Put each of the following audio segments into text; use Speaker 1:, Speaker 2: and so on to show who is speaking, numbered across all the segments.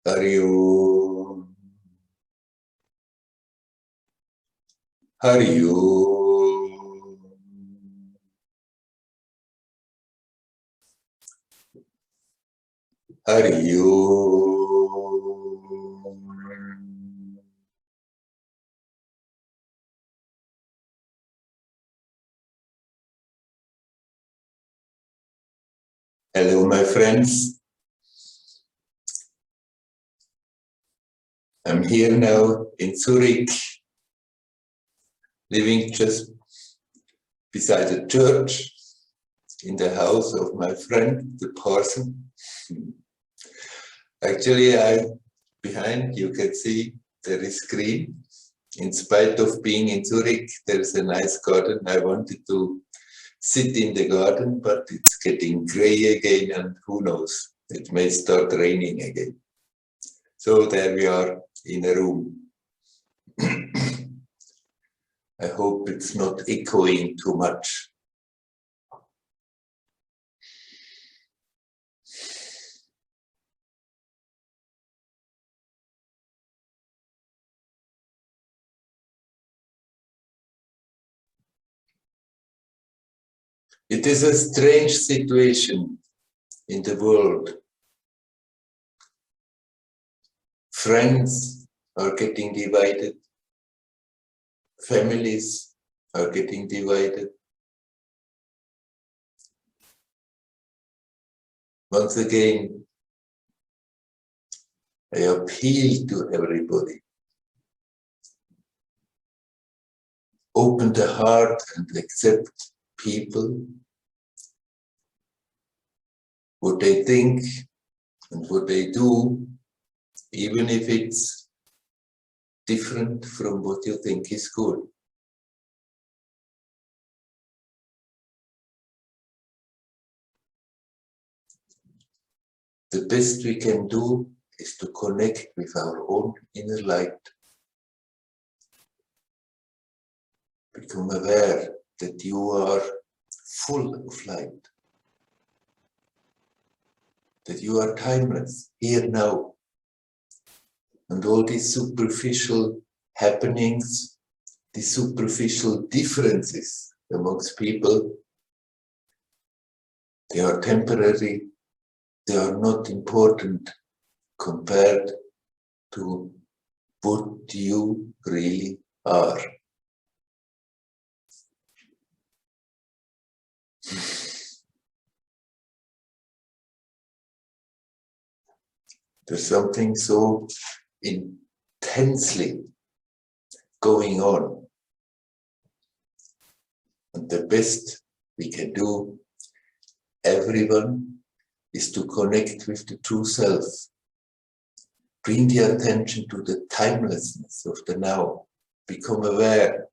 Speaker 1: Hari Om. Hari Om. Hari Om. Hello, my friends. I'm here now in Zurich, living just beside the church, in the house of my friend, the parson. Actually, behind you can see there is green. In spite of being in Zurich, there's a nice garden. I wanted to sit in the garden, but it's getting gray again, and who knows, it may start raining again. So there we are in a room. I hope it's not echoing too much. It is a strange situation in the world. Friends are getting divided. Families are getting divided. Once again, I appeal to everybody. Open the heart and accept people, what they think and what they do, even if it's different from what you think is good. The best we can do is to connect with our own inner light. Become aware that you are full of light. That you are timeless, here now. And all these superficial happenings, these superficial differences amongst people, they are temporary, they are not important compared to what you really are. There's something so intensely going on. And the best we can do, everyone, is to connect with the true self. Bring the attention to the timelessness of the now. Become aware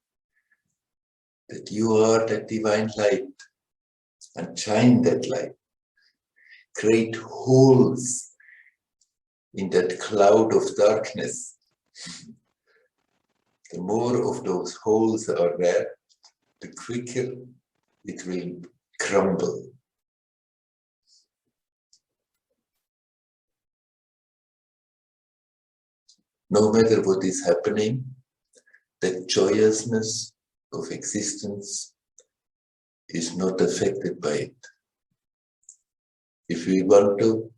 Speaker 1: that you are that divine light and shine that light. Create holes in that cloud of darkness. The more of those holes are there, the quicker it will crumble. No matter what is happening, that joyousness of existence is not affected by it. If we want to,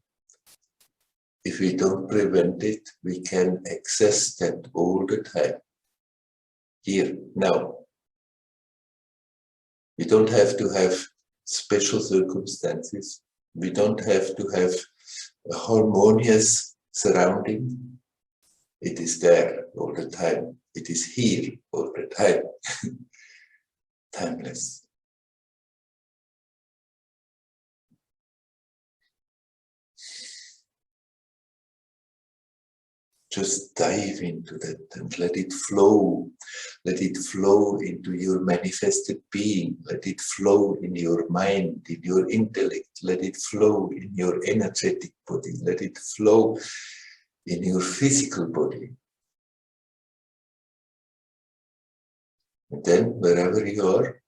Speaker 1: if we don't prevent it, we can access that all the time. Here, now. We don't have to have special circumstances. We don't have to have a harmonious surrounding. It is there all the time. It is here all the time. Timeless. Just dive into that and let it flow. Let it flow into your manifested being. Let it flow in your mind, in your intellect. Let it flow in your energetic body. Let it flow in your physical body. And then wherever you are,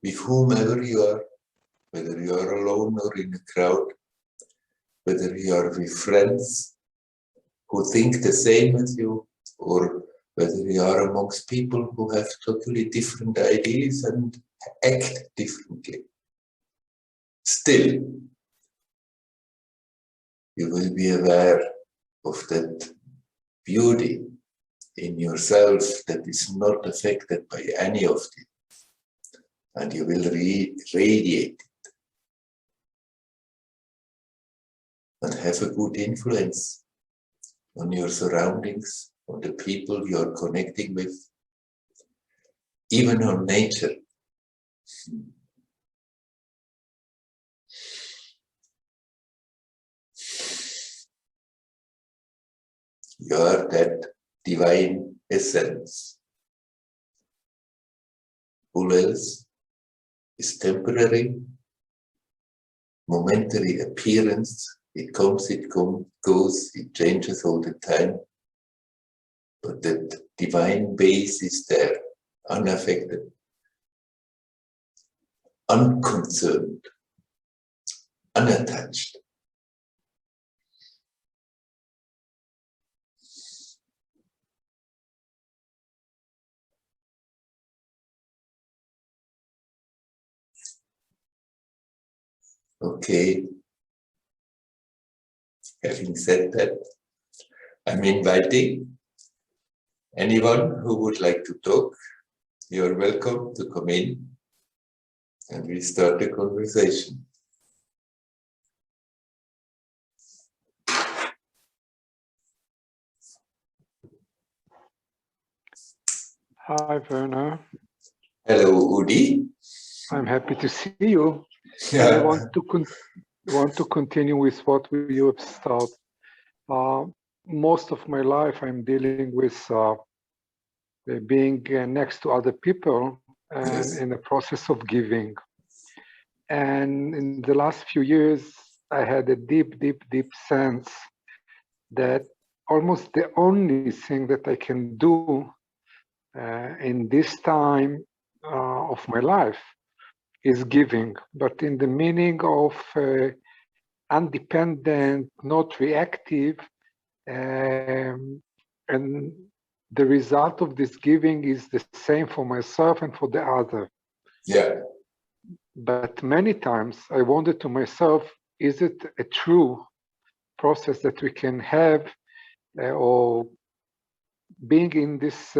Speaker 1: with whomever you are, whether you are alone or in a crowd, whether you are with friends who think the same as you, or whether you are amongst people who have totally different ideas and act differently. Still, you will be aware of that beauty in yourself that is not affected by any of it, and you will radiate it and have a good influence on your surroundings, on the people you are connecting with, even on nature. You are that divine essence. All else is temporary, momentary appearance. It comes, it goes, it changes all the time. But that divine base is there, unaffected, unconcerned, unattached. Okay, having said that, I'm inviting anyone who would like to talk. You're welcome to come in and we start the conversation.
Speaker 2: Hi, Werner.
Speaker 1: Hello, Udi.
Speaker 2: I'm happy to see you.
Speaker 1: Yeah.
Speaker 2: I want to continue with what you have started. Most of my life, I'm dealing with being next to other people and
Speaker 1: Yes.
Speaker 2: in the process of giving. And in the last few years, I had a deep, deep, deep sense that almost the only thing that I can do in this time of my life is giving, but in the meaning of independent, not reactive, and the result of this giving is the same for myself and for the other.
Speaker 1: Yeah.
Speaker 2: But many times I wondered to myself, is it a true process that we can have, or being in this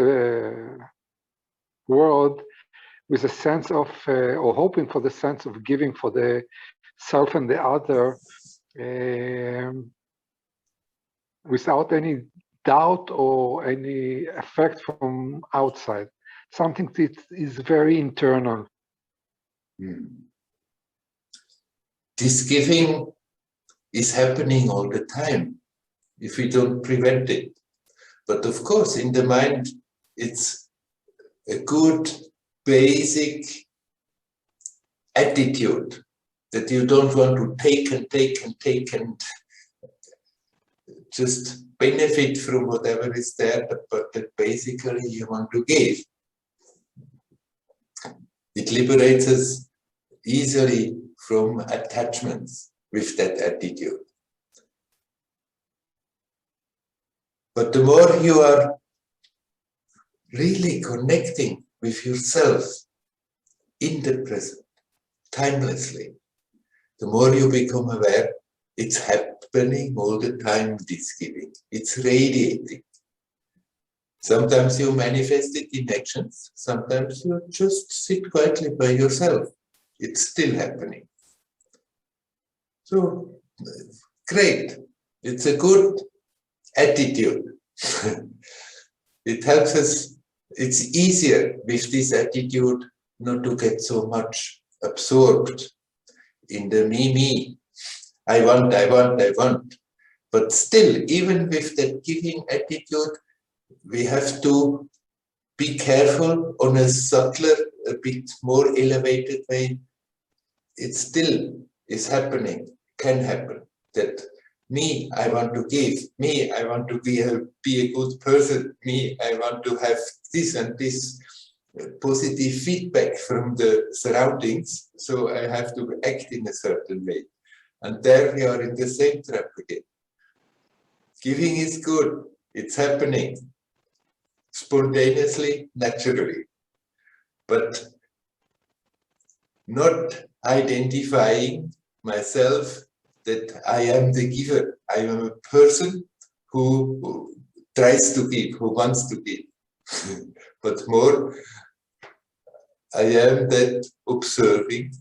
Speaker 2: world with a sense of, or hoping for the sense of giving for the self and the other, without any doubt or any effect from outside. Something that is very internal.
Speaker 1: This giving is happening all the time if we don't prevent it. But of course, in the mind, it's a good basic attitude that you don't want to take and take and take and just benefit from whatever is there, but that basically you want to give. It liberates us easily from attachments with that attitude. But the more you are really connecting with yourself in the present, timelessly, the more you become aware it's happening all the time, this giving. It's radiating. Sometimes you manifest it in actions, sometimes you just sit quietly by yourself. It's still happening. So, great. It's a good attitude. It helps us, it's easier with this attitude not to get so much absorbed in the me. I want. But still, even with that giving attitude, we have to be careful on a subtler, a bit more elevated way. It still is happening, can happen, that me, I want to give, me, I want to be a good person, me, I want to have this and this positive feedback from the surroundings, so I have to act in a certain way. And there we are in the same trap again. Giving is good, it's happening spontaneously, naturally, but not identifying myself that I am the giver. I am a person who tries to give, who wants to give. But more, I am that observing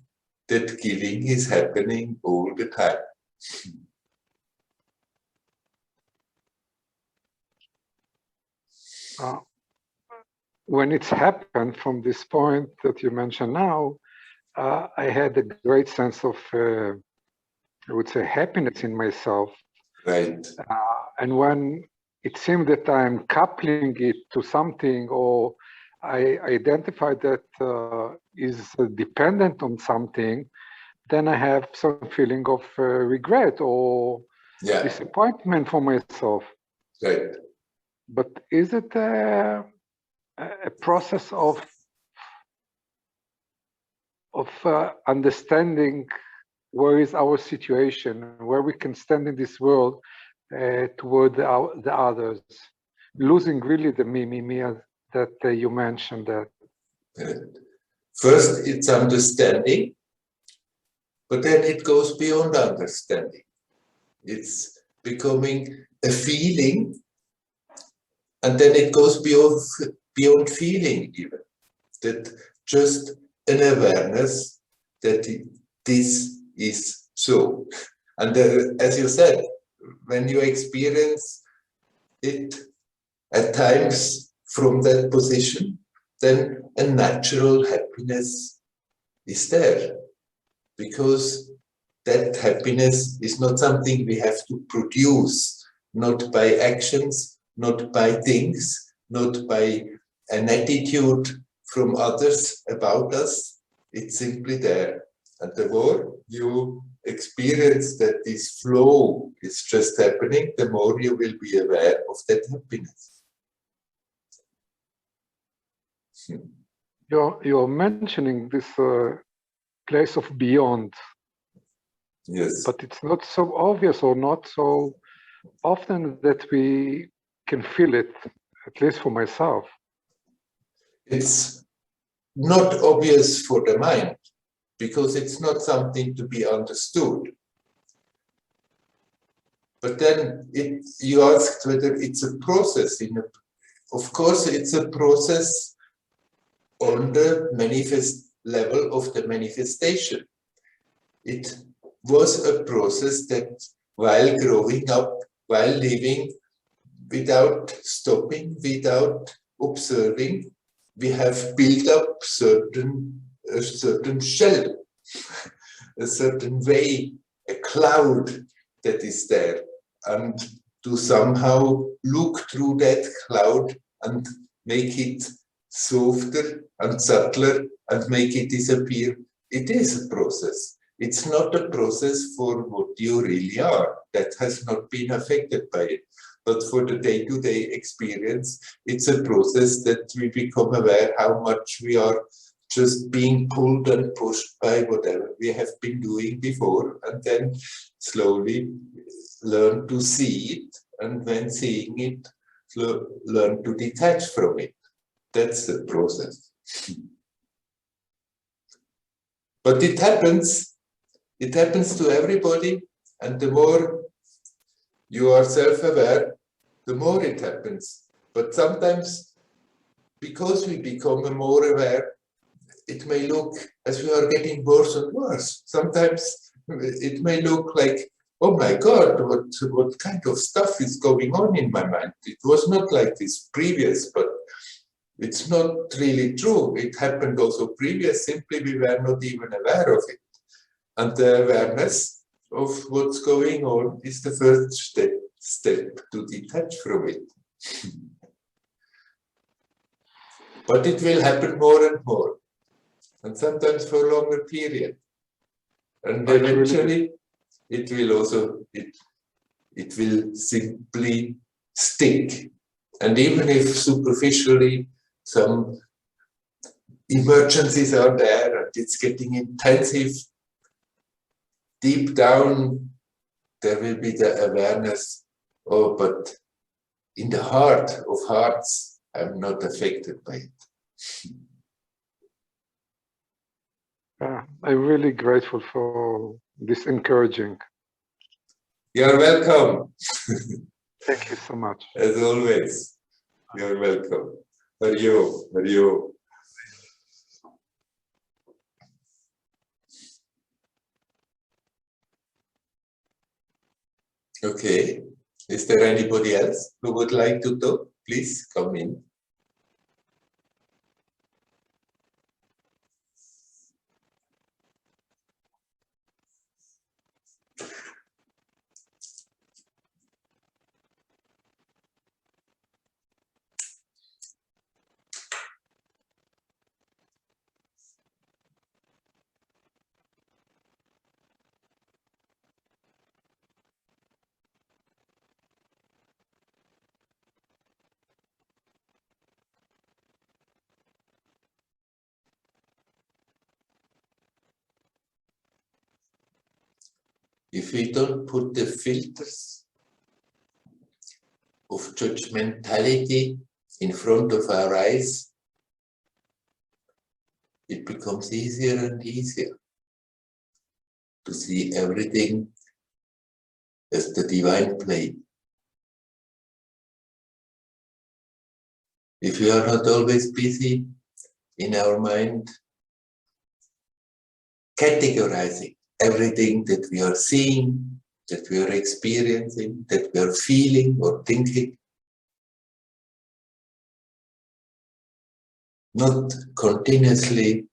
Speaker 1: that giving is happening all the time.
Speaker 2: When it's happened from this point that you mentioned now, I had a great sense of, I would say, happiness in myself.
Speaker 1: Right.
Speaker 2: And when it seemed that I'm coupling it to something, or I identify that is dependent on something, then I have some feeling of regret or disappointment for myself.
Speaker 1: Right.
Speaker 2: But is it a process of understanding where is our situation, where we can stand in this world toward the others, losing really the me that you mentioned that.
Speaker 1: First, it's understanding, but then it goes beyond understanding. It's becoming a feeling, and then it goes beyond feeling even. That just an awareness that this is so. And as you said, when you experience it at times from that position, then a natural happiness is there. Because that happiness is not something we have to produce, not by actions, not by things, not by an attitude from others about us. It's simply there. And the more you experience that this flow is just happening, the more you will be aware of that happiness.
Speaker 2: You're mentioning this place of beyond.
Speaker 1: Yes.
Speaker 2: But it's not so obvious or not so often that we can feel it, at least for myself.
Speaker 1: It's not obvious for the mind, because it's not something to be understood. But then you asked whether it's a process. Of course, it's a process on the level of the manifestation. It was a process that while growing up, while living, without stopping, without observing, we have built up a certain shell, a certain way, a cloud that is there. And to somehow look through that cloud and make it softer and subtler and make it disappear, it is a process. It's not a process for what you really are. That has not been affected by it. But for the day-to-day experience, it's a process that we become aware how much we are just being pulled and pushed by whatever we have been doing before, and then slowly learn to see it, and when seeing it, learn to detach from it. That's the process. But it happens to everybody, and the more you are self-aware, the more it happens. But sometimes, because we become more aware, it may look as we are getting worse and worse. Sometimes it may look like, oh my God, what kind of stuff is going on in my mind? It was not like this previous, but it's not really true. It happened also previous, simply we were not even aware of it. And the awareness of what's going on is the first step to detach from it. But it will happen more and more, and sometimes for a longer period. And eventually it will also, it will simply stick. And even if superficially some emergencies are there and it's getting intensive, deep down, there will be the awareness, oh, but in the heart of hearts, I'm not affected by it.
Speaker 2: I'm really grateful for this encouraging.
Speaker 1: You're welcome.
Speaker 2: Thank you so much.
Speaker 1: As always, you're welcome. Hariyo, hariyo. Okay. Is there anybody else who would like to talk? Please come in. If we don't put the filters of judgmentality in front of our eyes, it becomes easier and easier to see everything as the divine play. If we are not always busy in our mind, categorizing everything that we are seeing, that we are experiencing, that we are feeling or thinking, not continuously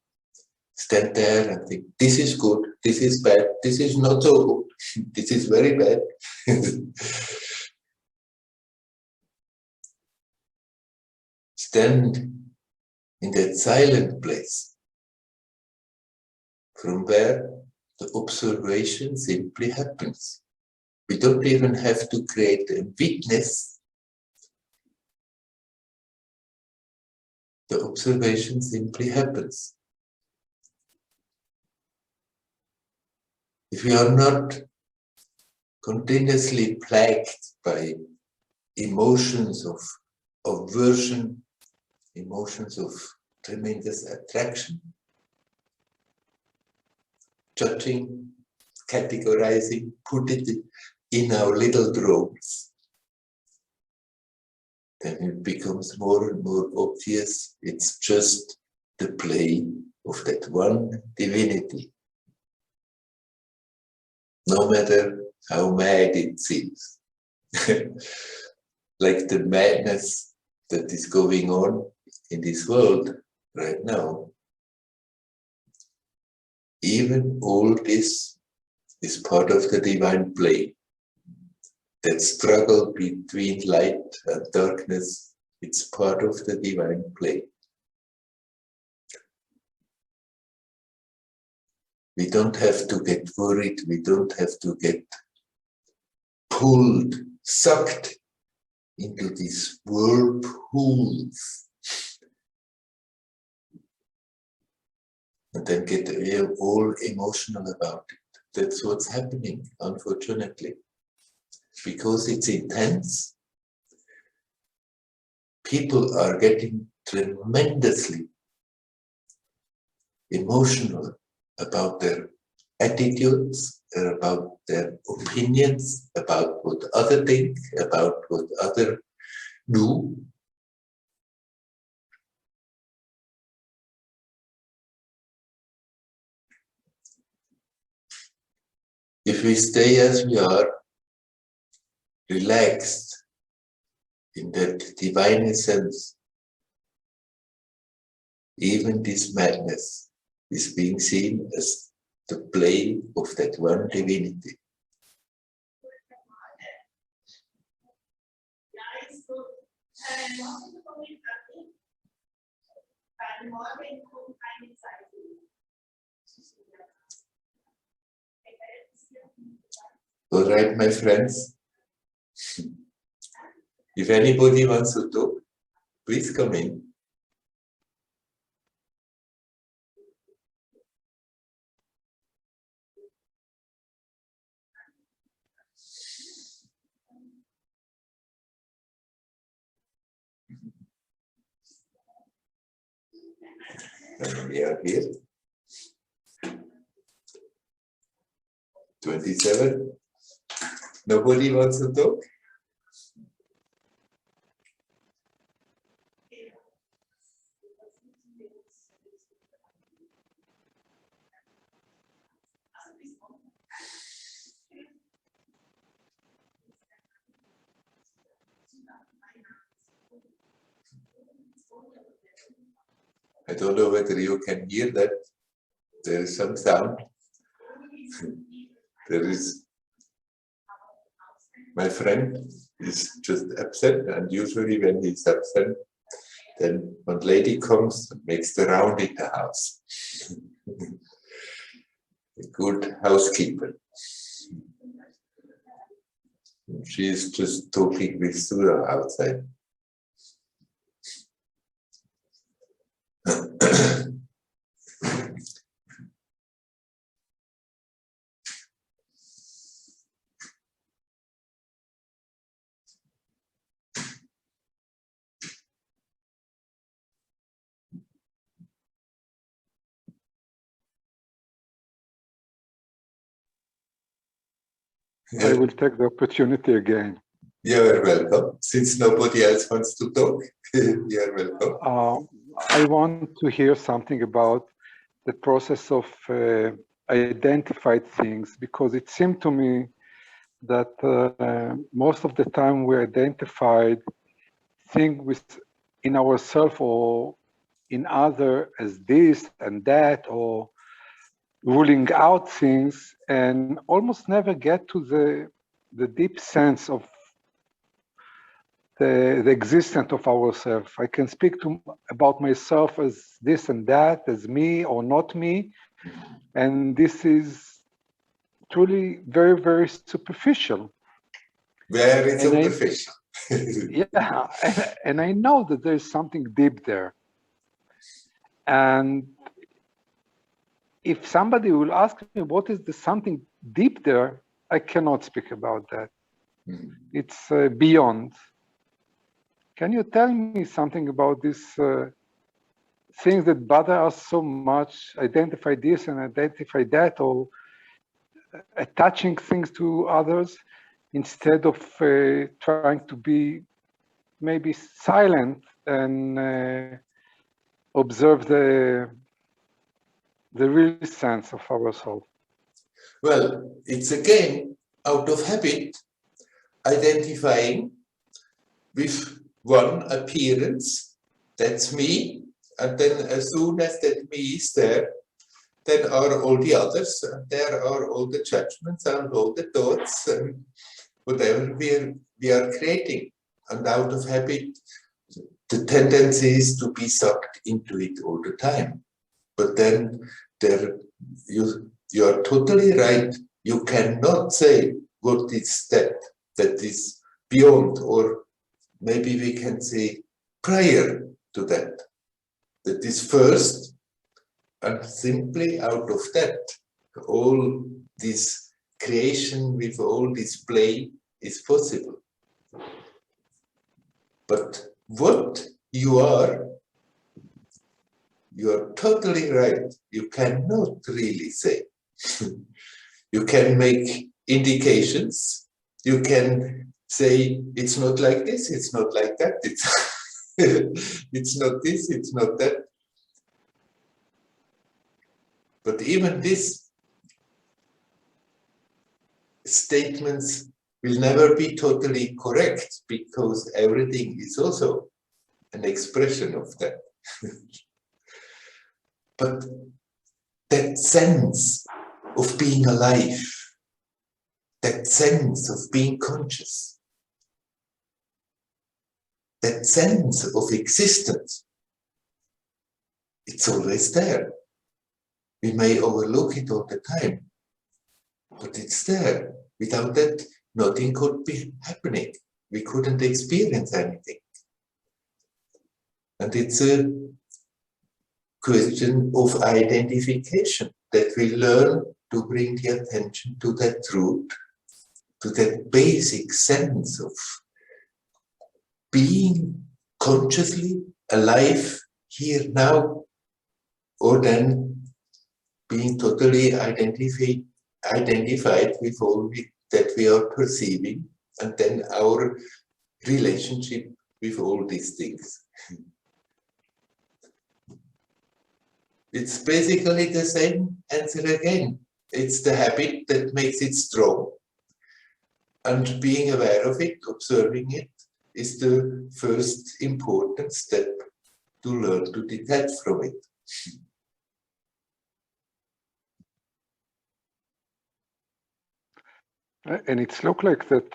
Speaker 1: stand there and think, this is good, this is bad, this is not so good, this is very bad. Stand in that silent place from where the observation simply happens. We don't even have to create a witness. The observation simply happens. If we are not continuously plagued by emotions of aversion, emotions of tremendous attraction, judging, categorizing, put it in our little drones, then it becomes more and more obvious it's just the play of that one divinity. No matter how mad it seems. Like the madness that is going on in this world right now. Even all this is part of the divine play. That struggle between light and darkness, it's part of the divine play. We don't have to get worried, we don't have to get pulled, sucked into these whirlpools and then get all emotional about it. That's what's happening, unfortunately. Because it's intense, people are getting tremendously emotional about their attitudes, about their opinions, about what others think, about what others do. If we stay as we are, relaxed in that divine essence, even this madness is being seen as the play of that one divinity. All right, my friends. If anybody wants to talk, please come in. And we are here. 27. Nobody wants to talk? I don't know whether you can hear that. There is some sound. There is. My friend is just absent, and usually when he's absent, then one lady comes and makes the round in the house. A good housekeeper. She is just talking with Sura outside.
Speaker 2: I will take the opportunity again.
Speaker 1: You're welcome. Since nobody else wants to talk, you're welcome.
Speaker 2: I want to hear something about the process of identified things, because it seemed to me that most of the time we identified things in ourselves or in other as this and that, or ruling out things, and almost never get to the deep sense of the existence of ourselves. I can speak about myself as this and that, as me or not me, and this is truly very, very superficial.
Speaker 1: Very superficial.
Speaker 2: Yeah, and I know that there's something deep there. And if somebody will ask me what is the something deep there, I cannot speak about that. It's beyond. Can you tell me something about these things that bother us so much, identify this and identify that, or attaching things to others instead of trying to be maybe silent and observe the real sense of ourselves?
Speaker 1: Well, it's again out of habit, identifying with one appearance, that's me, and then as soon as that me is there, then are all the others, and there are all the judgments and all the thoughts and whatever we are creating. And out of habit, the tendency is to be sucked into it all the time. But then you are totally right. You cannot say what is that is beyond, or maybe we can say prior to that. That is first, and simply out of that, all this creation with all this play is possible. But what you are totally right. You cannot really say. You can make indications. You can say, it's not like this, it's not like that, it's not this, it's not that. But even these statements will never be totally correct, because everything is also an expression of that. But that sense of being alive, that sense of being conscious, that sense of existence, it's always there. We may overlook it all the time, but it's there. Without that, nothing could be happening. We couldn't experience anything. And it's a question of identification, that we learn to bring the attention to that truth, to that basic sense of being consciously alive here now, or then being totally identified with all that we are perceiving, and then our relationship with all these things. It's basically the same answer again. It's the habit that makes it strong. And being aware of it, observing it, is the first important step to learn to detach from it.
Speaker 2: And it's look like that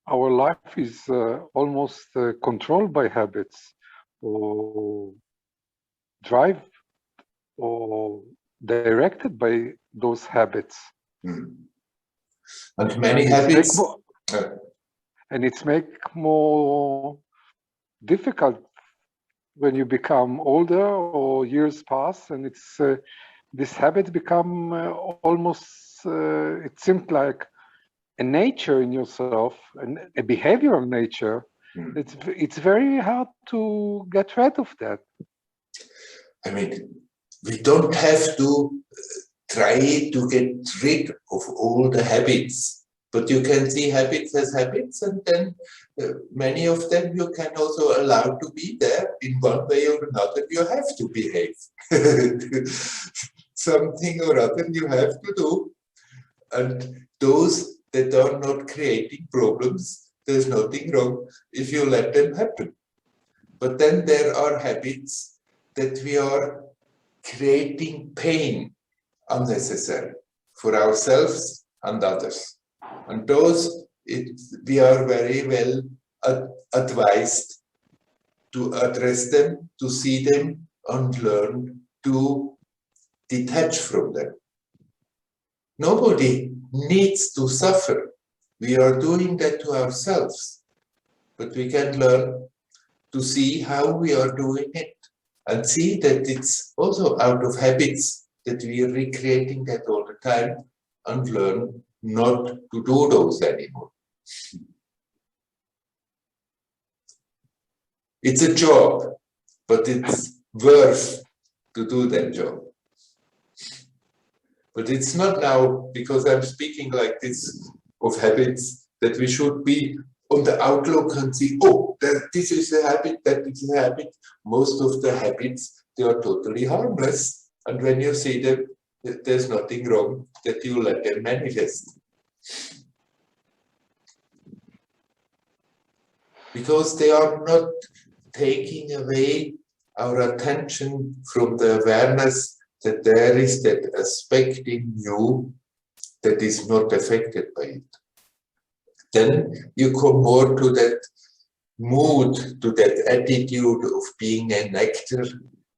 Speaker 2: our life is almost controlled by habits, or drive, or directed by those habits.
Speaker 1: And many habits.
Speaker 2: And it's make more difficult when you become older or years pass, and it's this habit become almost it seems like a nature in yourself, and a behavioral nature. It's very hard to get rid of that.
Speaker 1: I mean, we don't have to try to get rid of all the habits, but you can see habits as habits, and then many of them you can also allow to be there in one way or another. You have to behave. Something or other you have to do. And those that are not creating problems, there's nothing wrong if you let them happen. But then there are habits that we are creating pain unnecessary for ourselves and others. And those, we are very well advised to address them, to see them, and learn to detach from them. Nobody needs to suffer. We are doing that to ourselves. But we can learn to see how we are doing it, and see that it's also out of habits that we are recreating that all the time, and learn not to do those anymore. It's a job, but it's worth to do that job. But it's not now, because I'm speaking like this, of habits, that we should be on the outlook and see, oh, this is a habit, that is a habit. Most of the habits, they are totally harmless. And when you see them, there's nothing wrong that you let them manifest. Because they are not taking away our attention from the awareness that there is that aspect in you that is not affected by it. Then you come more to that mood, to that attitude of being an actor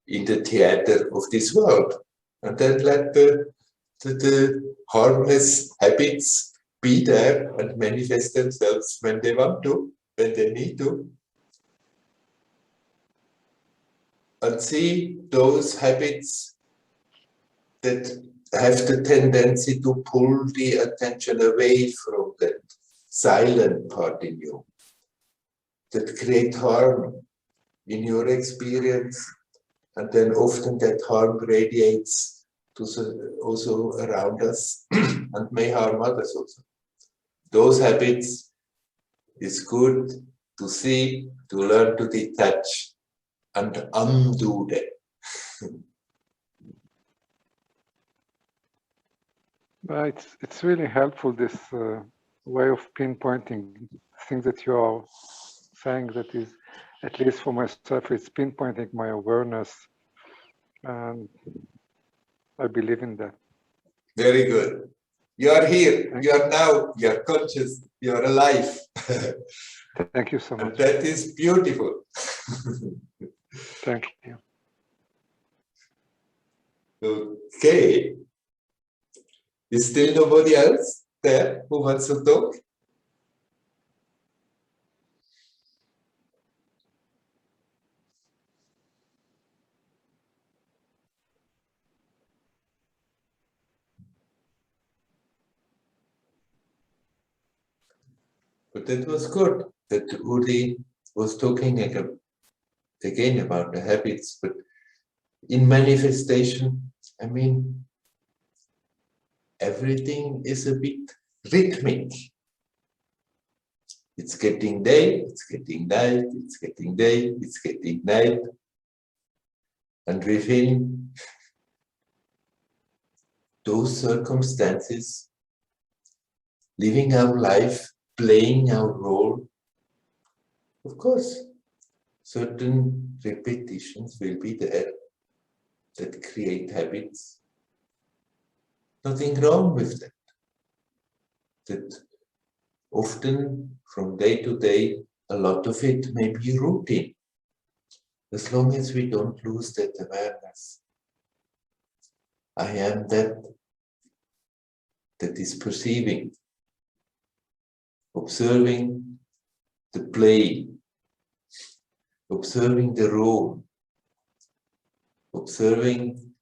Speaker 1: in the theater of this world. And then let the harmless habits be there and manifest themselves when they want to, when they need to. And see those habits that have the tendency to pull the attention away from that silent part in you, that create harm in your experience, and then often that harm radiates to also around us and may harm others also. Those habits is good to see, to learn to detach and undo them.
Speaker 2: It's really helpful, this way of pinpointing things that you are saying, that is, at least for myself, it's pinpointing my awareness, and I believe in that.
Speaker 1: Very good. You are here, you are now, you are conscious, you are alive.
Speaker 2: Thank you so much.
Speaker 1: And that is beautiful.
Speaker 2: Thank you.
Speaker 1: Okay. Is still nobody else there who wants to talk? But that was good that Uri was talking again about the habits, but in manifestation, I mean, everything is a bit rhythmic. It's getting day, it's getting night, it's getting day, it's getting night. And within those circumstances, living our life, playing our role, of course, certain repetitions will be there that create habits. Nothing wrong with that. That often, from day to day, a lot of it may be routine, as long as we don't lose that awareness. I am that is perceiving, observing the play, observing the role, observing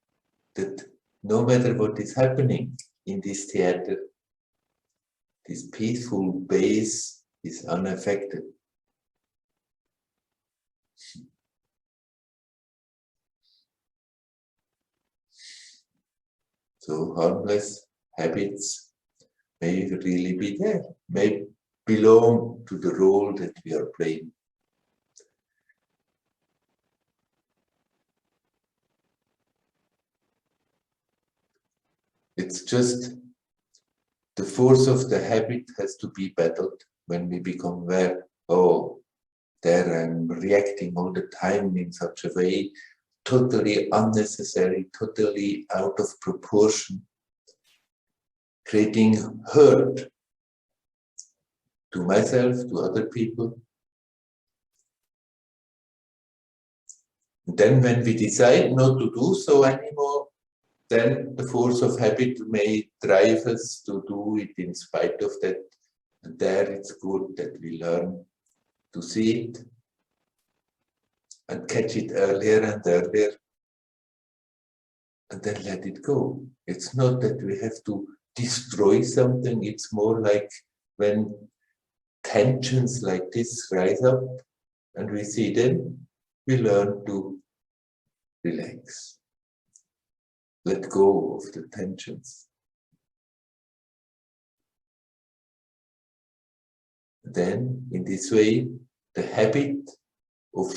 Speaker 1: that no matter what is happening in this theater, this peaceful base is unaffected. So harmless habits may really be there, may belong to the role that we are playing. It's just the force of the habit has to be battled when we become aware, oh, there I'm reacting all the time in such a way, totally unnecessary, totally out of proportion, creating hurt to myself, to other people. And then when we decide not to do so anymore, then the force of habit may drive us to do it in spite of that. And there it's good that we learn to see it and catch it earlier and earlier, and then let it go. It's not that we have to destroy something, it's more like when tensions like this rise up and we see them, we learn to relax. Let go of the tensions. Then, in this way, the habit of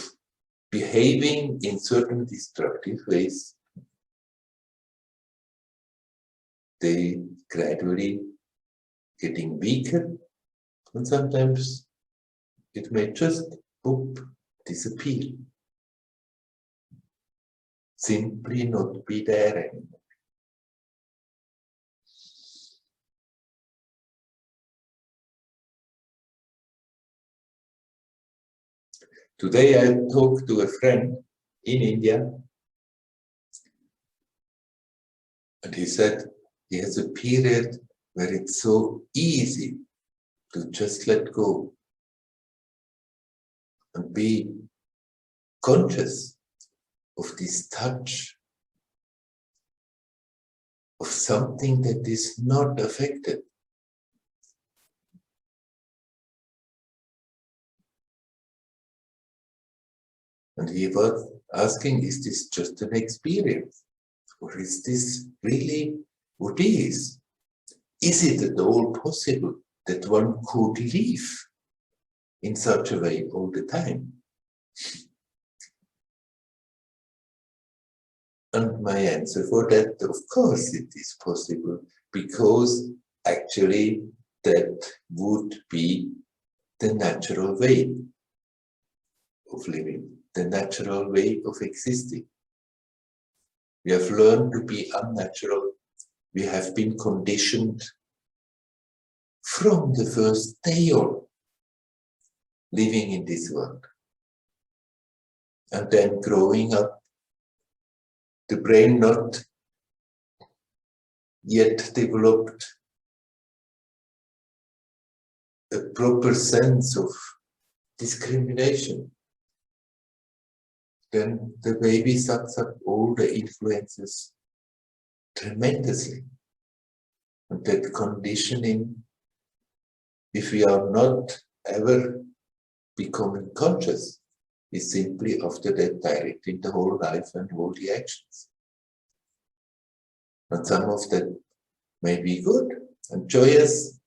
Speaker 1: behaving in certain destructive ways, they gradually getting weaker, and sometimes it may just boop, disappear. Simply not be there anymore. Today I talked to a friend in India, and he said he has a period where it's so easy to just let go and be conscious of this touch of something that is not affected. And he was asking, is this just an experience? Or is this really what is? Is it at all possible that one could live in such a way all the time? And my answer for that, of course it is possible, because actually that would be the natural way of living, the natural way of existing. We have learned to be unnatural. We have been conditioned from the first day on living in this world. And then growing up, the brain not yet developed a proper sense of discrimination. Then the baby sucks up all the influences tremendously. And that conditioning, if we are not ever becoming conscious, is simply after that directing the whole life and all the actions. And some of them may be good and joyous,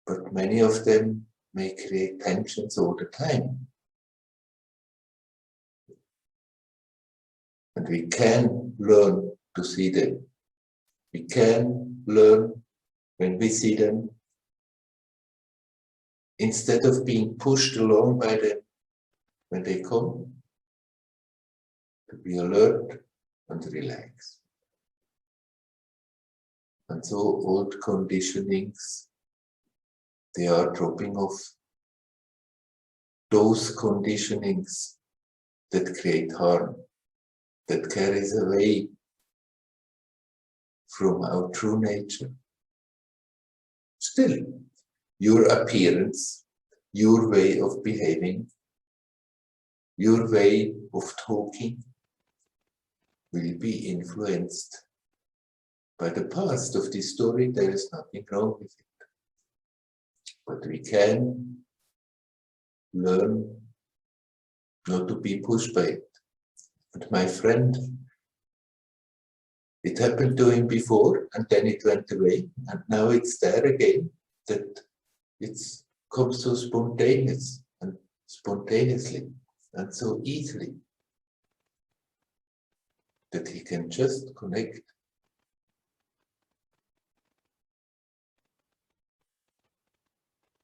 Speaker 1: but many of them may create tensions all the time. And we can learn to see them. We can learn when we see them, instead of being pushed along by them when they come, to be alert and relax. And so old conditionings, they are dropping off. Those conditionings that create harm, that carries away from our true nature. Still, your appearance, your way of behaving, your way of talking will be influenced by the past of this story. There is nothing wrong with it. But we can learn not to be pushed by it. But my friend, it happened to him before, and then it went away, and now it's there again, that it comes so spontaneously and so easily that he can just connect.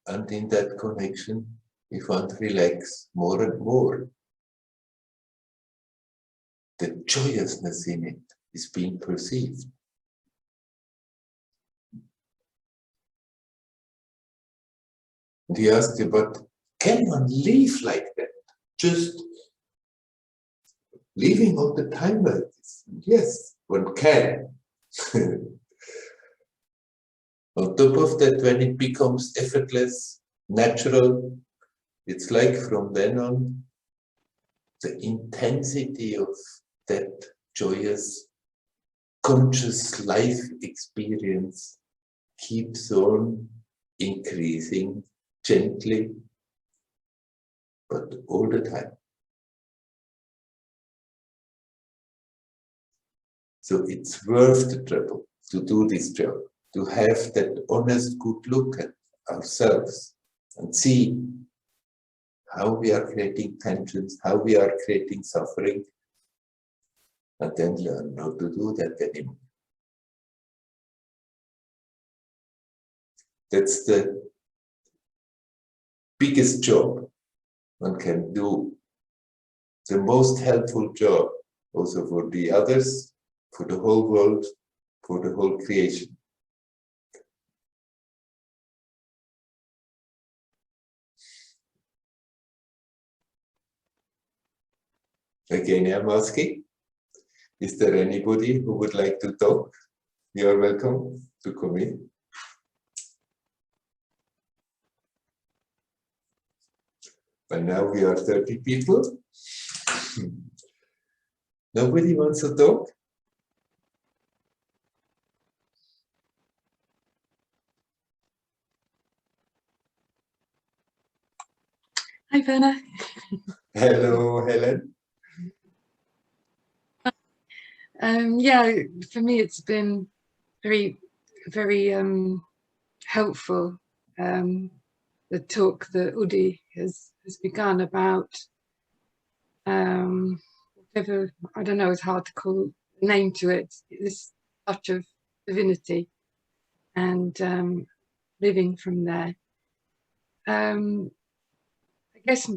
Speaker 1: And in that connection, if one relaxes more and more, the joyousness in it is being perceived. And he asked you, but can one live like that? Just living all the time like this? Yes, one can. On top of that, when it becomes effortless, natural, it's like from then on, the intensity of that joyous, conscious life experience keeps on increasing gently, but all the time. So it's worth the trouble to do this job, to have that honest, good look at ourselves and see how we are creating tensions, how we are creating suffering, and then learn not to do that anymore. That's the biggest job one can do, the most helpful job also for the others, for the whole world, for the whole creation. Again, I'm asking, is there anybody who would like to talk? You are welcome to come in. By now we are 30 people. Nobody wants to talk?
Speaker 3: Hi, Werner.
Speaker 1: Hello, Helen.
Speaker 3: Yeah, for me, it's been very, very helpful. The talk that Udi has begun about whatever, I don't know, it's hard to call a name to it, this touch of divinity and living from there. I guess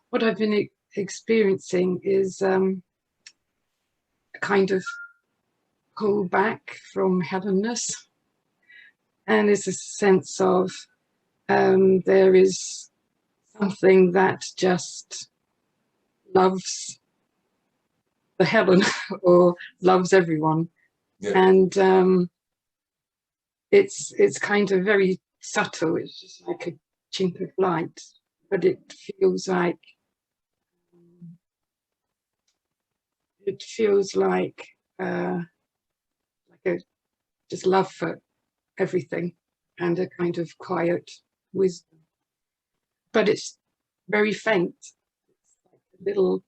Speaker 3: what I've been experiencing is a kind of pull back from heavenness, and it's a sense of there is something that just loves the heaven or loves everyone. Yeah. And it's kind of very subtle. It's just like a chink of light, but it feels like a just love for everything and a kind of quiet wisdom. But it's very faint. It's like a little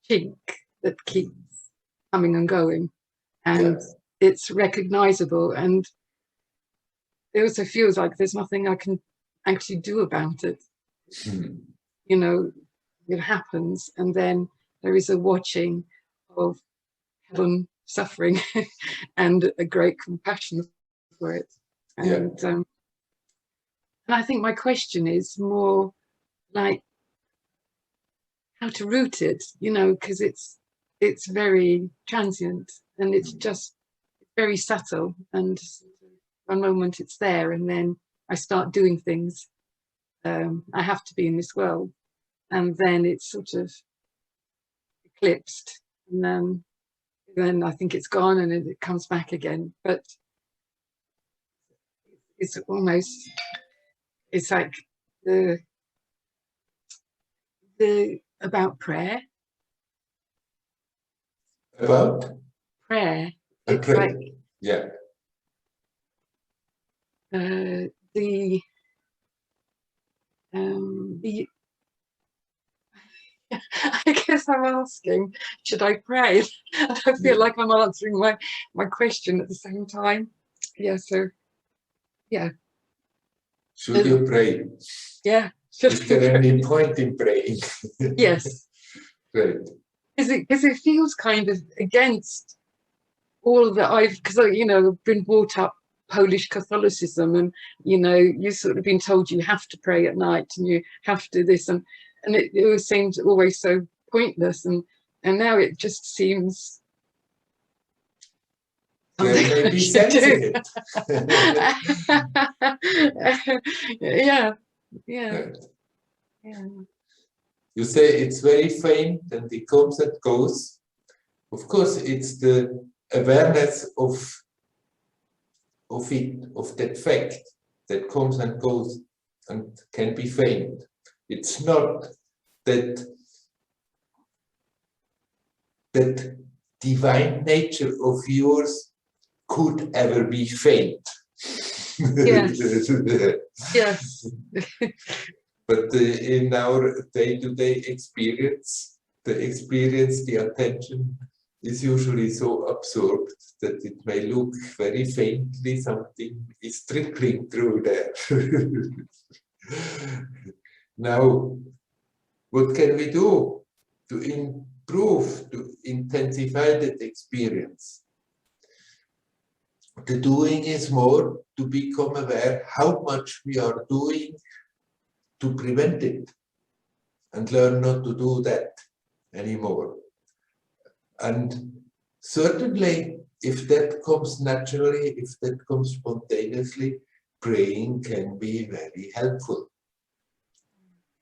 Speaker 3: chink that keeps coming and going. And it's recognizable. And it also feels like there's nothing I can actually do about it. You know, it happens. And then there is a watching of Helen suffering and a great compassion for it. And I think my question is more like how to root it, you know, because it's very transient and it's just very subtle, and one moment it's there and then I start doing things. I have to be in this world, and then it's sort of eclipsed, and then I think it's gone and it comes back again. But it's almost, it's like the about prayer.
Speaker 1: About
Speaker 3: prayer.
Speaker 1: It's
Speaker 3: like
Speaker 1: yeah.
Speaker 3: The I guess I'm asking, should I pray? I feel like I'm answering my question at the same time. Yeah, so yeah.
Speaker 1: Should you pray?
Speaker 3: Yeah.
Speaker 1: Is there any point in praying?
Speaker 3: Yes.
Speaker 1: Right.
Speaker 3: Because it feels kind of against all that because you know, I've been brought up Polish Catholicism, and you know, you've sort of been told you have to pray at night and you have to do this, and it always seemed always so pointless, and now it just seems something
Speaker 1: Well, maybe sensing it.
Speaker 3: yeah.
Speaker 1: Right. You say it's very faint and it comes and goes. Of course, it's the awareness of that fact that comes and goes and can be faint. It's not that divine nature of yours could ever be faint.
Speaker 3: Yes. Yes.
Speaker 1: But in our day-to-day experience, the attention is usually so absorbed that it may look very faintly something is trickling through there. Now, what can we do to improve, to intensify that experience? The doing is more to become aware how much we are doing to prevent it and learn not to do that anymore. And certainly, if that comes naturally, if that comes spontaneously, praying can be very helpful.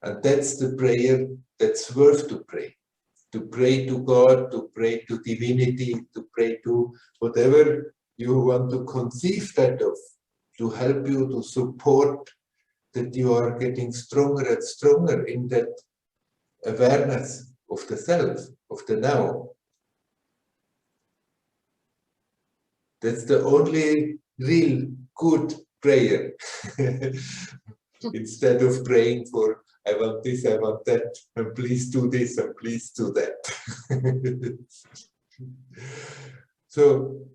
Speaker 1: And that's the prayer that's worth to pray. To pray to God, to pray to divinity, to pray to whatever you want to conceive that of, to help you, to support that you are getting stronger and stronger in that awareness of the self, of the now. That's the only real good prayer. Instead of praying for, I want this, I want that, and please do this, and please do that. So,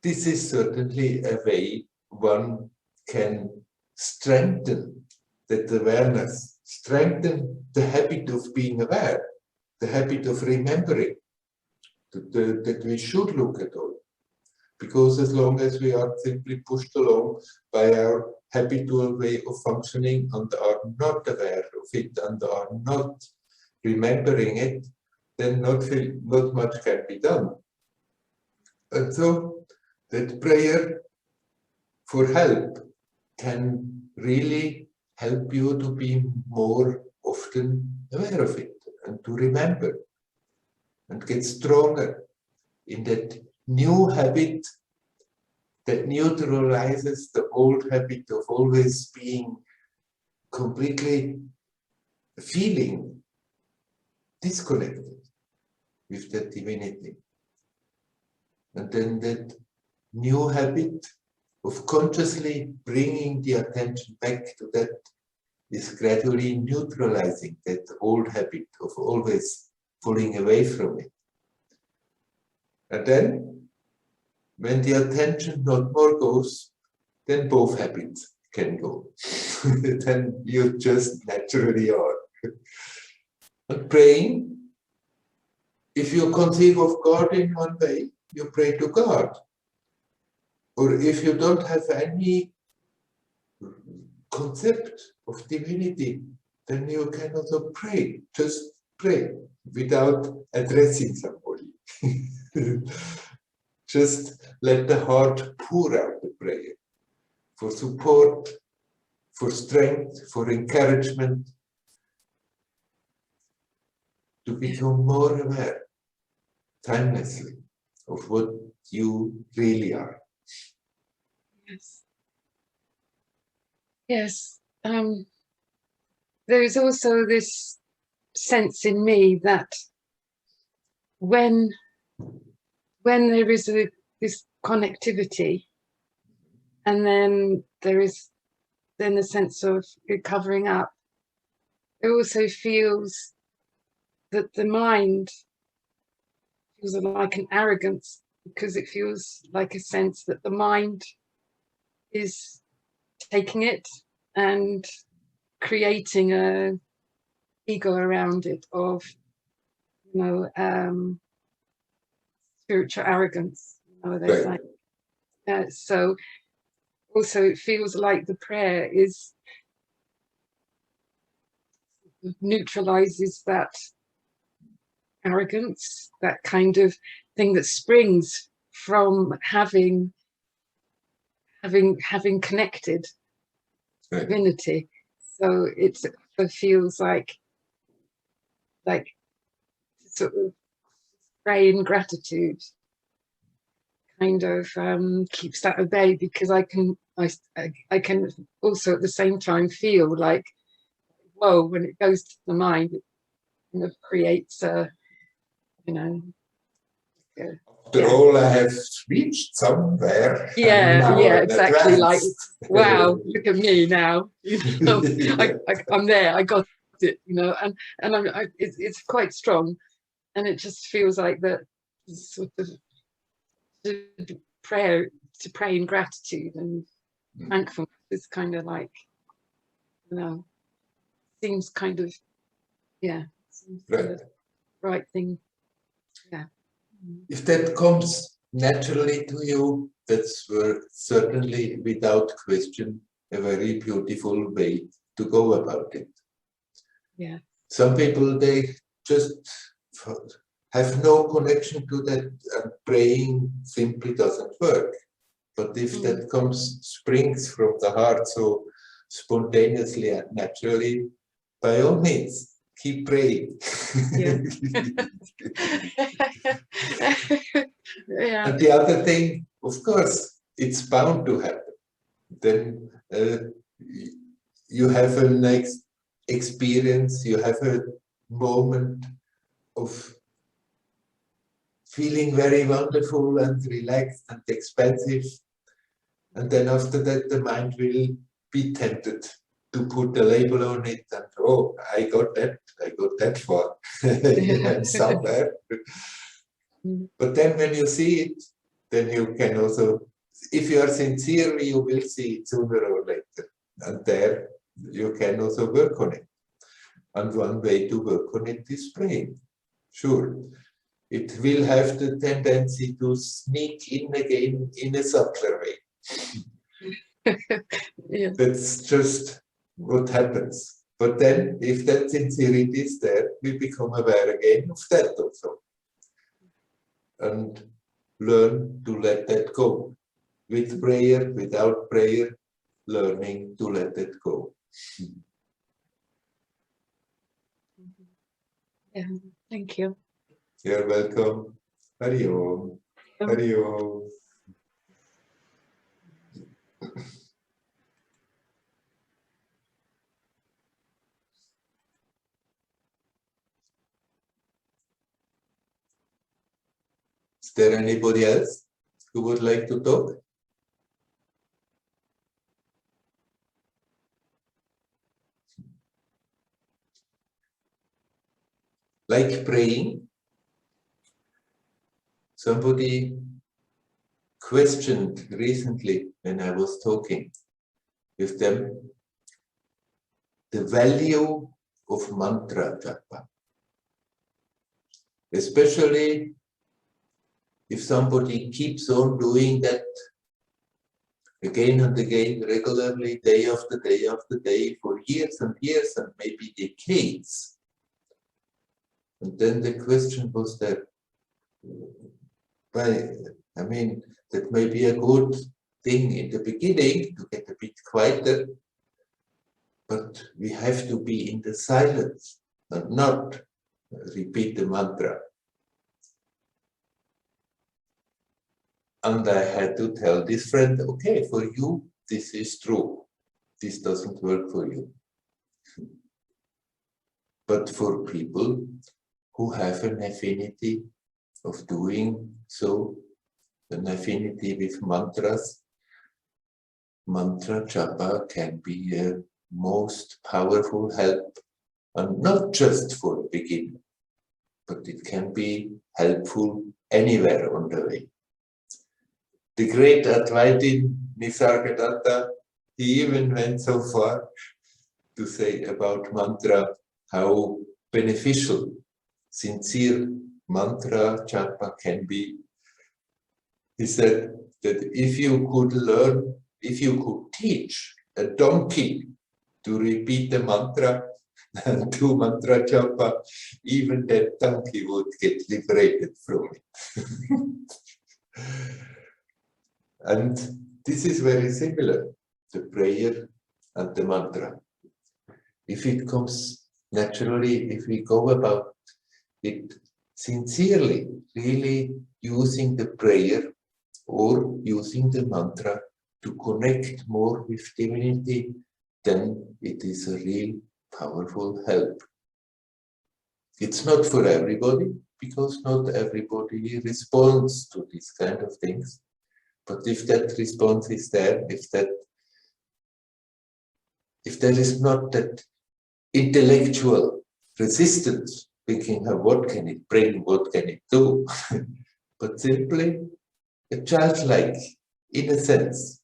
Speaker 1: this is certainly a way one can strengthen that awareness, strengthen the habit of being aware, the habit of remembering that we should look at all. Because as long as we are simply pushed along by our habitual way of functioning and are not aware of it and are not remembering it, then not much can be done. And so that prayer for help can really help you to be more often aware of it and to remember and get stronger in that new habit that neutralizes the old habit of always being completely feeling disconnected with that divinity. And then that new habit of consciously bringing the attention back to that is gradually neutralizing that old habit of always pulling away from it. And then, when the attention not more goes, then both habits can go. Then you just naturally are. And praying, if you conceive of God in one way, you pray to God. Or if you don't have any concept of divinity, then you can also pray. Just pray without addressing somebody. Just let the heart pour out the prayer for support, for strength, for encouragement, to become more aware, timelessly, of what you really are.
Speaker 3: Yes. Yes. There is also this sense in me that when there is this connectivity, and then there is then the sense of covering up, it also feels that the mind feels like an arrogance, because it feels like a sense that the mind is taking it and creating a ego around it of, you know, spiritual arrogance, you know, they say. So also it feels like the prayer is neutralizes that arrogance, that kind of thing that springs from having connected divinity. So it feels like sort of pray in gratitude kind of keeps that at bay, because I can also at the same time feel like, whoa, when it goes to the mind, it kind of creates a, you know,
Speaker 1: after all, I have reached somewhere.
Speaker 3: Yeah, exactly. Like, wow, look at me now. You know, I'm there. I got it. You know, and it's quite strong, and it just feels like that sort of prayer to pray in gratitude and thankfulness is kind of like, you know, seems kind of, yeah, seems kind of right thing. Yeah.
Speaker 1: If that comes naturally to you, that's certainly without question a very beautiful way to go about it.
Speaker 3: Yeah.
Speaker 1: Some people, they just have no connection to that, and praying simply doesn't work. But if that springs from the heart so spontaneously and naturally, by all means, keep praying.
Speaker 3: Yeah. Yeah.
Speaker 1: And the other thing, of course, it's bound to happen. Then you have a next experience, you have a moment of feeling very wonderful and relaxed and expansive. And then after that, the mind will be tempted to put a label on it and, oh, I got that far, and somewhere. But then when you see it, then you can also, if you are sincere, you will see it sooner or later. And there you can also work on it. And one way to work on it is praying. Sure. It will have the tendency to sneak in again in a subtler way.
Speaker 3: Yeah.
Speaker 1: That's just what happens. But then, if that sincerity is there, we become aware again of that also. And learn to let that go. With prayer, without prayer, learning to let it go.
Speaker 3: Yeah, thank you.
Speaker 1: You're welcome. Hari Om. Hari Om. Is there anybody else who would like to talk? like praying. Somebody questioned recently when I was talking with them the value of mantra japa. Especially if somebody keeps on doing that again and again, regularly, day after day after day, for years and years and maybe decades. And then the question was that, I mean, that may be a good thing in the beginning to get a bit quieter, but we have to be in the silence and not repeat the mantra. And I had to tell this friend, okay, for you, this is true. This doesn't work for you. But for people who have an affinity of doing so, an affinity with mantras, mantra japa can be a most powerful help, and not just for a beginner, but it can be helpful anywhere on the way. The great Advaitin Nisargadatta, he even went so far to say about mantra how beneficial sincere mantra japa can be. He said that if you could learn, if you could teach a donkey to repeat the mantra and do mantra japa, even that donkey would get liberated from it. And this is very similar, the prayer and the mantra. If it comes naturally, if we go about it sincerely, really using the prayer or using the mantra to connect more with divinity, then it is a real powerful help. It's not for everybody, because not everybody responds to these kind of things. But if that response is there, if there is not that intellectual resistance, thinking, what can it bring, what can it do, but simply a childlike innocence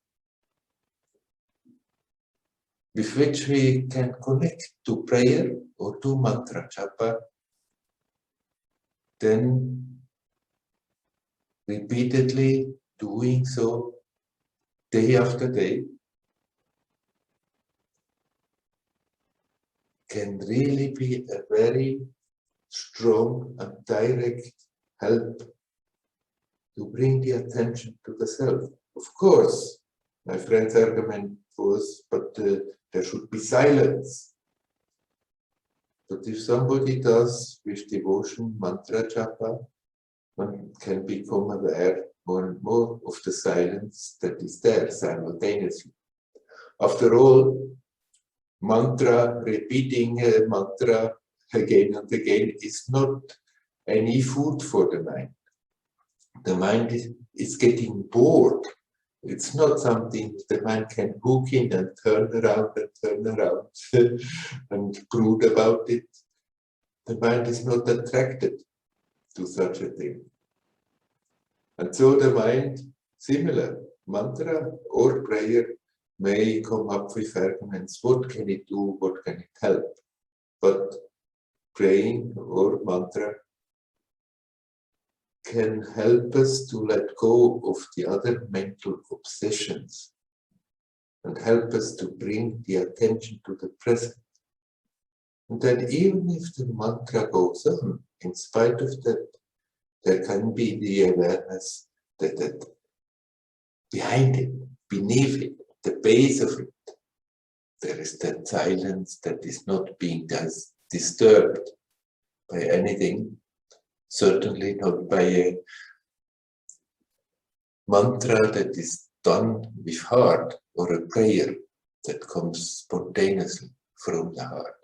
Speaker 1: with which we can connect to prayer or to mantra japa, then repeatedly doing so day after day can really be a very strong and direct help to bring the attention to the self. Of course, my friend's argument was, but there should be silence. But if somebody does with devotion mantra japa, one can become aware more and more of the silence that is there simultaneously. After all, mantra, repeating a mantra again and again is not any food for the mind. The mind is getting bored. It's not something the mind can hook in and turn around and brood about it. The mind is not attracted to such a thing. And so the mind, similar, mantra or prayer, may come up with arguments. What can it do? What can it help? But praying or mantra can help us to let go of the other mental obsessions and help us to bring the attention to the present. And then even if the mantra goes on, in spite of that, there can be the awareness that behind it, beneath it, the base of it, there is that silence that is not being disturbed by anything, certainly not by a mantra that is done with heart or a prayer that comes spontaneously from the heart.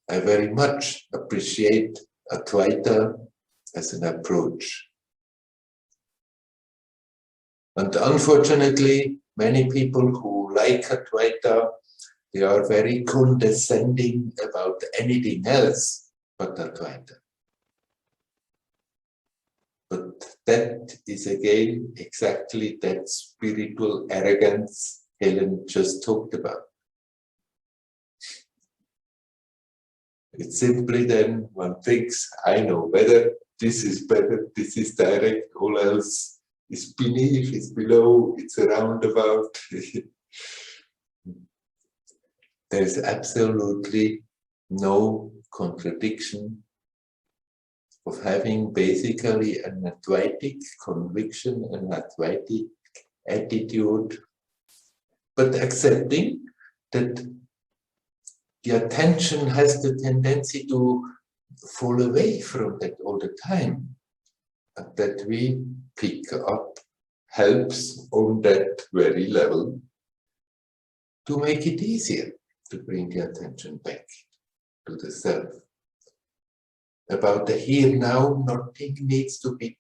Speaker 1: I very much appreciate Advaita as an approach. And unfortunately, many people who like Advaita, they are very condescending about anything else but Advaita. But that is again exactly that spiritual arrogance Helen just talked about. It's simply then one thinks, I know better, this is better, this is direct, all else is beneath, is below, it's a roundabout. There's absolutely no contradiction of having basically an Advaitic conviction, an Advaitic attitude, but accepting that the attention has the tendency to fall away from that all the time, and that we pick up helps on that very level to make it easier to bring the attention back to the self. About the here now, nothing needs to be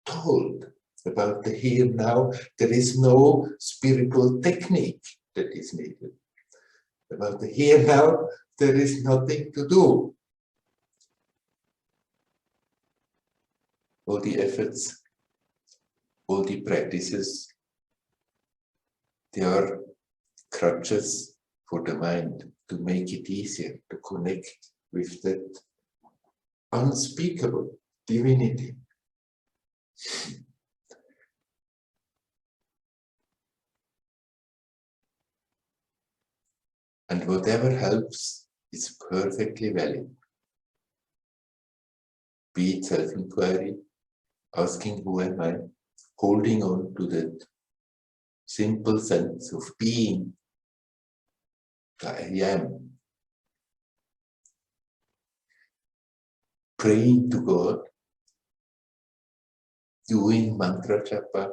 Speaker 1: told. About the here now, there is no spiritual technique that is needed. About the here now, there is nothing to do. All the efforts, all the practices, they are crutches for the mind to make it easier to connect with that unspeakable divinity. And whatever helps is perfectly valid. Be it self-inquiry, asking who am I, holding on to that simple sense of being that I am, praying to God, doing mantra japa.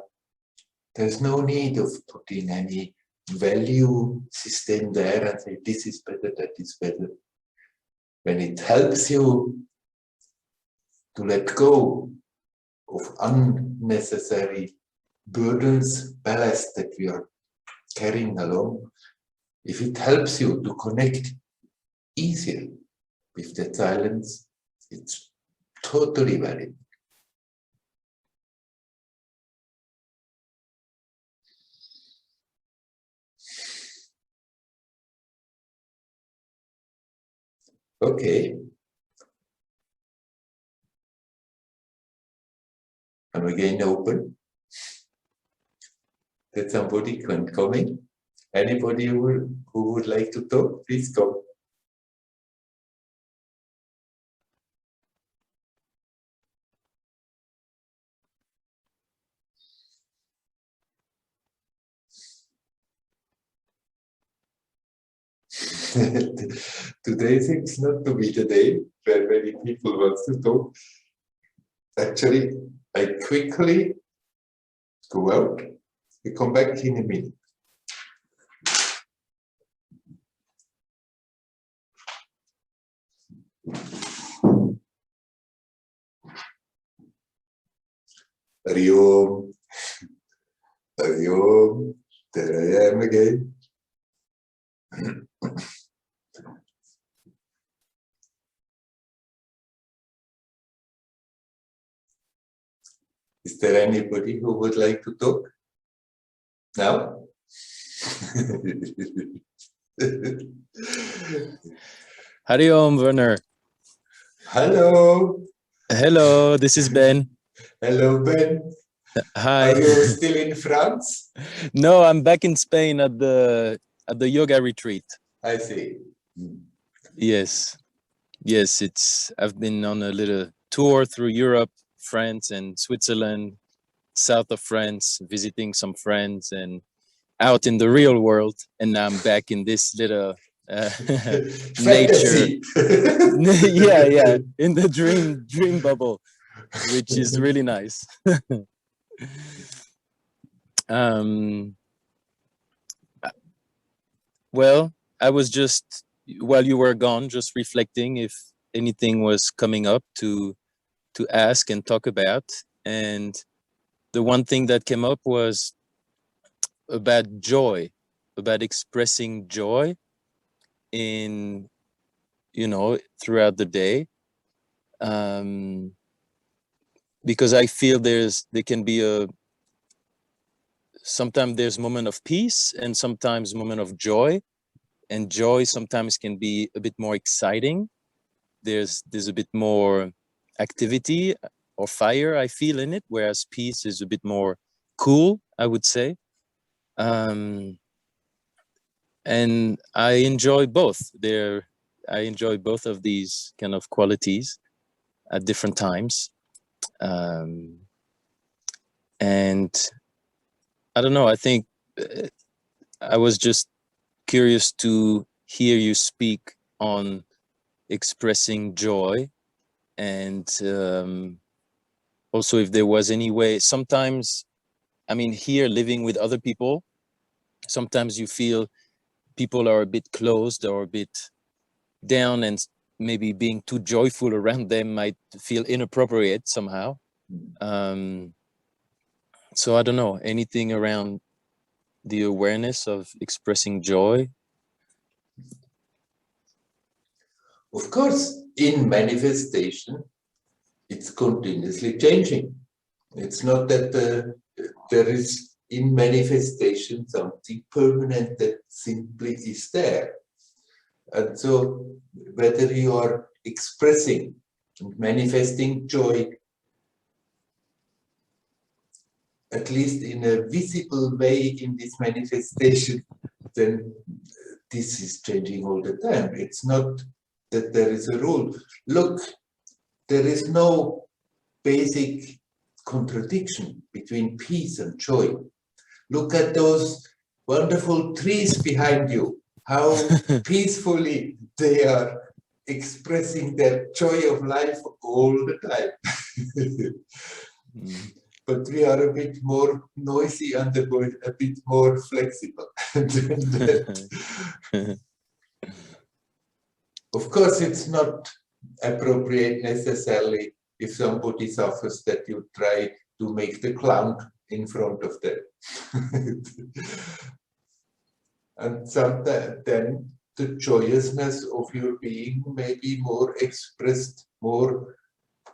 Speaker 1: There's no need of putting any value system there and say this is better, that is better. When it helps you to let go of unnecessary burdens, ballast that we are carrying along, if it helps you to connect easier with that silence, it's totally valid. Okay. I'm again open. That somebody can come in. Anybody who would like to talk, please come. Today seems not to be the day where many people want to talk. Actually, I quickly go out. We come back in a minute. Hari Om. Hari Om. There I am again. Is there anybody who would like to talk? Now?
Speaker 4: Hari Om, Werner.
Speaker 1: Hello.
Speaker 4: Hello, this is Ben.
Speaker 1: Hello, Ben.
Speaker 4: Hi.
Speaker 1: Are you still in France?
Speaker 4: No, I'm back in Spain at the yoga retreat.
Speaker 1: I see.
Speaker 4: Yes. Yes, I've been on a little tour through Europe, France and Switzerland, south of France, visiting some friends and out in the real world, and now I'm back in this little nature. yeah, in the dream bubble, which is really nice. Well, I was just, while you were gone, just reflecting if anything was coming up to ask and talk about, and the one thing that came up was about joy. about expressing joy in, you know, throughout the day. Because I feel there can be sometimes there's moment of peace and sometimes moment of joy, and joy sometimes can be a bit more exciting. There's a bit more activity or fire I feel in it, whereas peace is a bit more cool, I would say. And I enjoy both. I enjoy both of these kind of qualities at different times. And I don't know, I think I was just curious to hear you speak on expressing joy, and also if there was any way. Sometimes, I mean, here living with other people, sometimes you feel people are a bit closed or a bit down, and maybe being too joyful around them might feel inappropriate somehow. So I don't know, anything around the awareness of expressing joy?
Speaker 1: Of course, in manifestation, it's continuously changing. It's not that there is in manifestation something permanent that simply is there. And so whether you are expressing and manifesting joy, at least in a visible way in this manifestation, then this is changing all the time. It's not that there is a rule. Look, there is no basic contradiction between peace and joy. Look at those wonderful trees behind you, how peacefully they are expressing their joy of life all the time. But we are a bit more noisy and a bit more flexible than that. Of course, it's not appropriate necessarily if somebody suffers that you try to make the clown in front of them. And sometimes then the joyousness of your being may be more expressed, more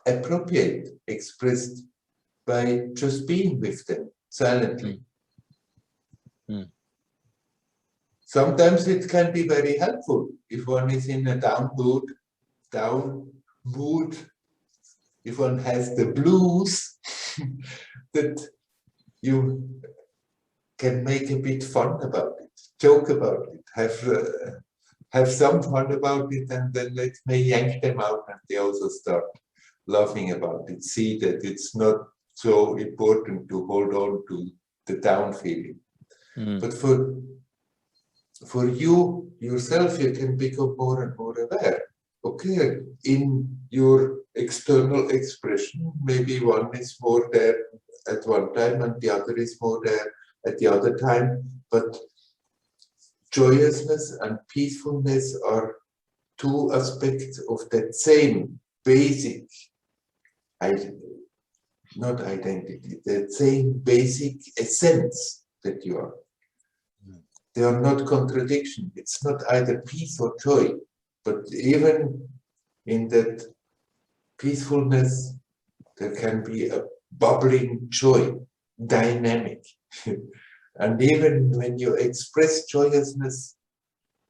Speaker 1: appropriate, expressed by just being with them silently. Sometimes it can be very helpful if one is in a down mood, if one has the blues, that you can make a bit fun about it, joke about it, have some fun about it, and then let me yank them out and they also start laughing about it. See that it's not so important to hold on to the down feeling. But for you yourself, you can become more and more aware. Okay, in your external expression, maybe one is more there at one time and the other is more there at the other time, but joyousness and peacefulness are two aspects of that same basic, not identity, that same basic essence that you are. They are not contradiction. It's not either peace or joy, but even in that peacefulness, there can be a bubbling joy, dynamic. And even when you express joyousness,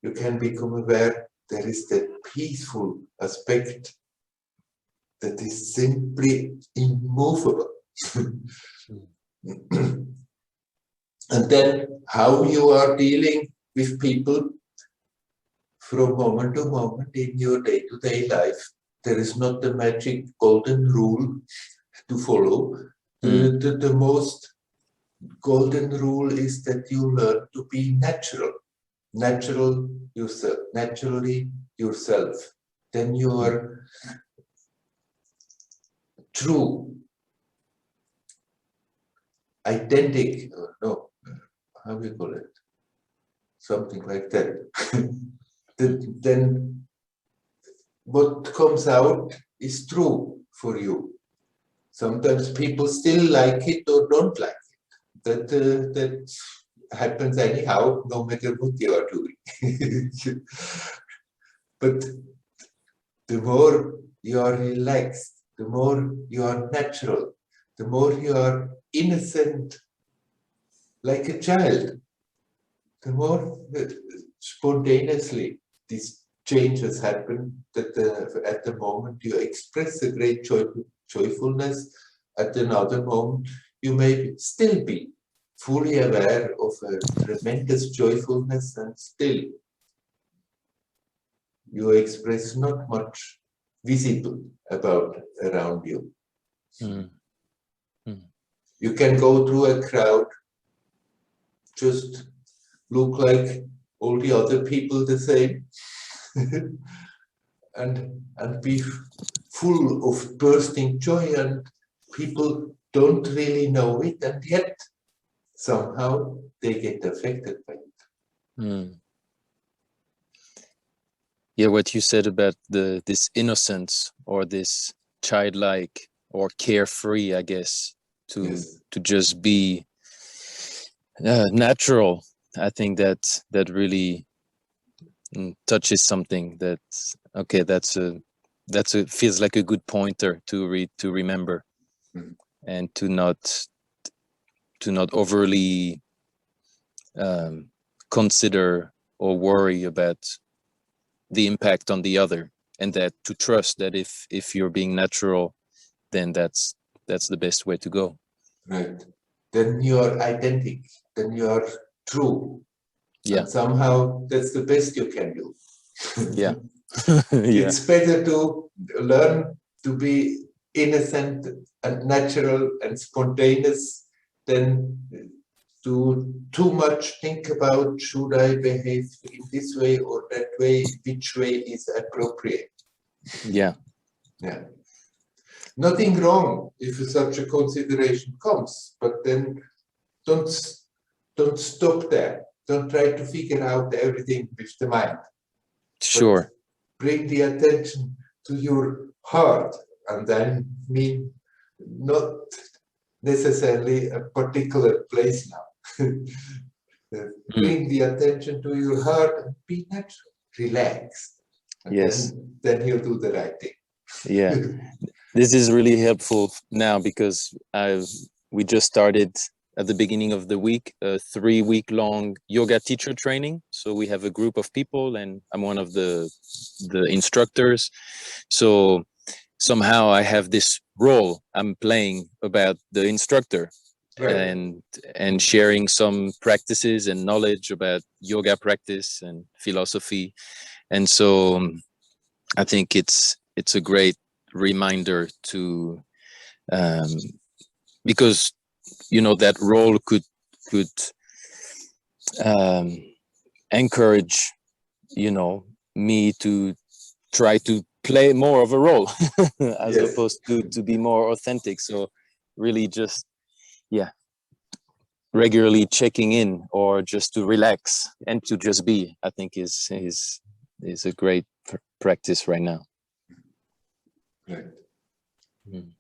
Speaker 1: you can become aware there is that peaceful aspect that is simply immovable. And then how you are dealing with people from moment to moment in your day-to-day life. There is not the magic golden rule to follow. The most golden rule is that you learn to be naturally yourself. Then you are true, identical, no, how do you call it? Something like that. Then what comes out is true for you. Sometimes people still like it or don't like it. That happens anyhow, no matter what you are doing. But the more you are relaxed, the more you are natural, the more you are innocent, like a child, the more spontaneously these changes happen, that at the moment you express a great joyfulness, at another moment you may still be fully aware of a tremendous joyfulness, and still you express not much visible about around you.
Speaker 4: Mm.
Speaker 1: You can go through a crowd, just look like all the other people the same, and be full of bursting joy, and people don't really know it, and yet somehow they get affected by it.
Speaker 4: Mm. Yeah, what you said about this innocence, or this childlike or carefree, I guess,
Speaker 1: Yes.
Speaker 4: to just be natural. I think that really touches something that, okay, that's a feels like a good pointer to remember, and to not overly consider or worry about the impact on the other, and that to trust that if you're being natural, then that's the best way to go.
Speaker 1: Right. Then you are identical, then you are true.
Speaker 4: Yeah.
Speaker 1: And somehow that's the best you can do.
Speaker 4: Yeah. Yeah.
Speaker 1: It's better to learn to be innocent and natural and spontaneous than to too much think about, should I behave in this way or that way, which way is appropriate.
Speaker 4: Yeah.
Speaker 1: Yeah. Nothing wrong if such a consideration comes, but then don't stop there. Don't try to figure out everything with the mind.
Speaker 4: Sure.
Speaker 1: Bring the attention to your heart, and then mean not necessarily a particular place now. Bring the attention to your heart and be natural, relaxed. And
Speaker 4: Yes.
Speaker 1: then you'll do the right thing.
Speaker 4: Yeah. This is really helpful now, because we just started at the beginning of the week a 3-week-long yoga teacher training. So we have a group of people, and I'm one of the instructors. So somehow I have this role I'm playing about the instructor,
Speaker 1: Right.
Speaker 4: and sharing some practices and knowledge about yoga practice and philosophy. And so I think it's a great reminder to, because that role could encourage me to try to play more of a role as
Speaker 1: Yes.
Speaker 4: opposed to be more authentic. So really just regularly checking in, or just to relax and to just be, I think is a great practice right now.
Speaker 1: Right.
Speaker 4: Mm.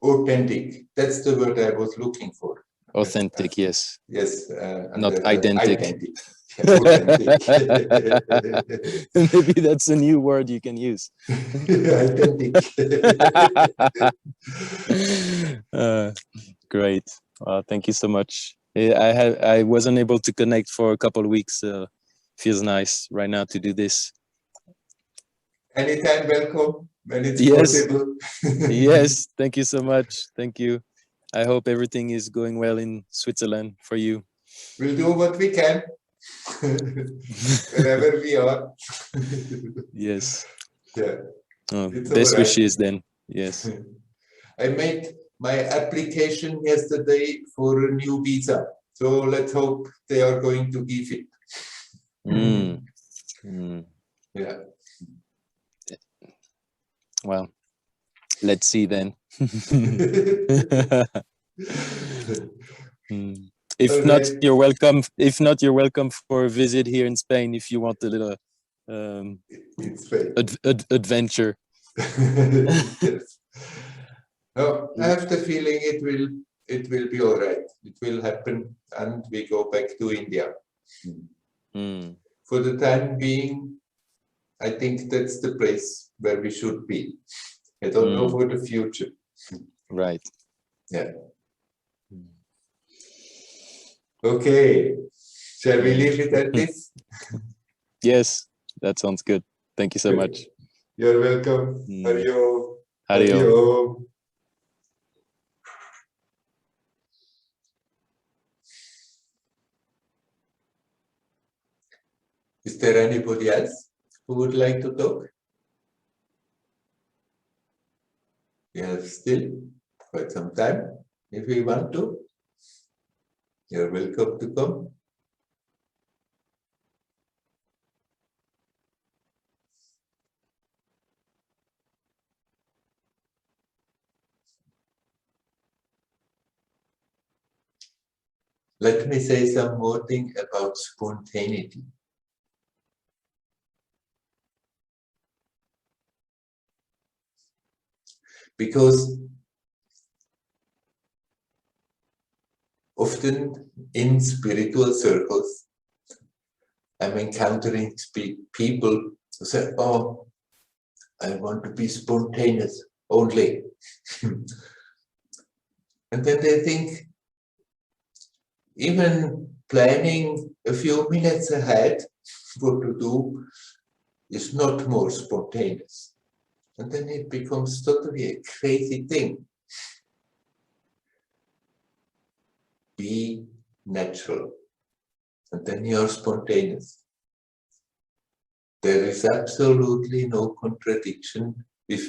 Speaker 1: Authentic. That's the word I was looking for.
Speaker 4: Authentic, yes.
Speaker 1: Yes.
Speaker 4: Not identical.
Speaker 1: Identity. Authentic.
Speaker 4: Maybe that's a new word you can use.
Speaker 1: Identity.
Speaker 4: Great. Thank you so much. I wasn't able to connect for a couple of weeks. Feels nice right now to do this.
Speaker 1: Anytime welcome when it's
Speaker 4: Yes.
Speaker 1: possible.
Speaker 4: Yes. Thank you so much. Thank you. I hope everything is going well in Switzerland for you.
Speaker 1: We'll do what we can wherever we are.
Speaker 4: Yes.
Speaker 1: Yeah.
Speaker 4: Best
Speaker 1: all right.
Speaker 4: wishes then. Yes.
Speaker 1: I made my application yesterday for a new visa. So let's hope they are going to give it.
Speaker 4: Mm. Mm.
Speaker 1: Yeah.
Speaker 4: Well, let's see then. If
Speaker 1: All
Speaker 4: not,
Speaker 1: right.
Speaker 4: you're welcome. If not, you're welcome for a visit here in Spain if you want a little
Speaker 1: It's fake.
Speaker 4: adventure.
Speaker 1: Yes. No, I have the feeling it will it will be all right. It will happen, and we go back to India. For the time being, I think that's the place where we should be. I don't know for the future.
Speaker 4: Right.
Speaker 1: Yeah. Okay. Shall we leave it at this?
Speaker 4: Yes, that sounds good. Thank you so much.
Speaker 1: You're welcome. Hario.
Speaker 4: Hario.
Speaker 1: Is there anybody else who would like to talk? We have still quite some time. If we want to, you're welcome to come. Let me say some more thing about spontaneity. Because often in spiritual circles, I'm encountering people who say, oh, I want to be spontaneous only. And then they think, even planning a few minutes ahead what to do is not more spontaneous. And then it becomes totally a crazy thing. Be natural. And then you're spontaneous. There is absolutely no contradiction with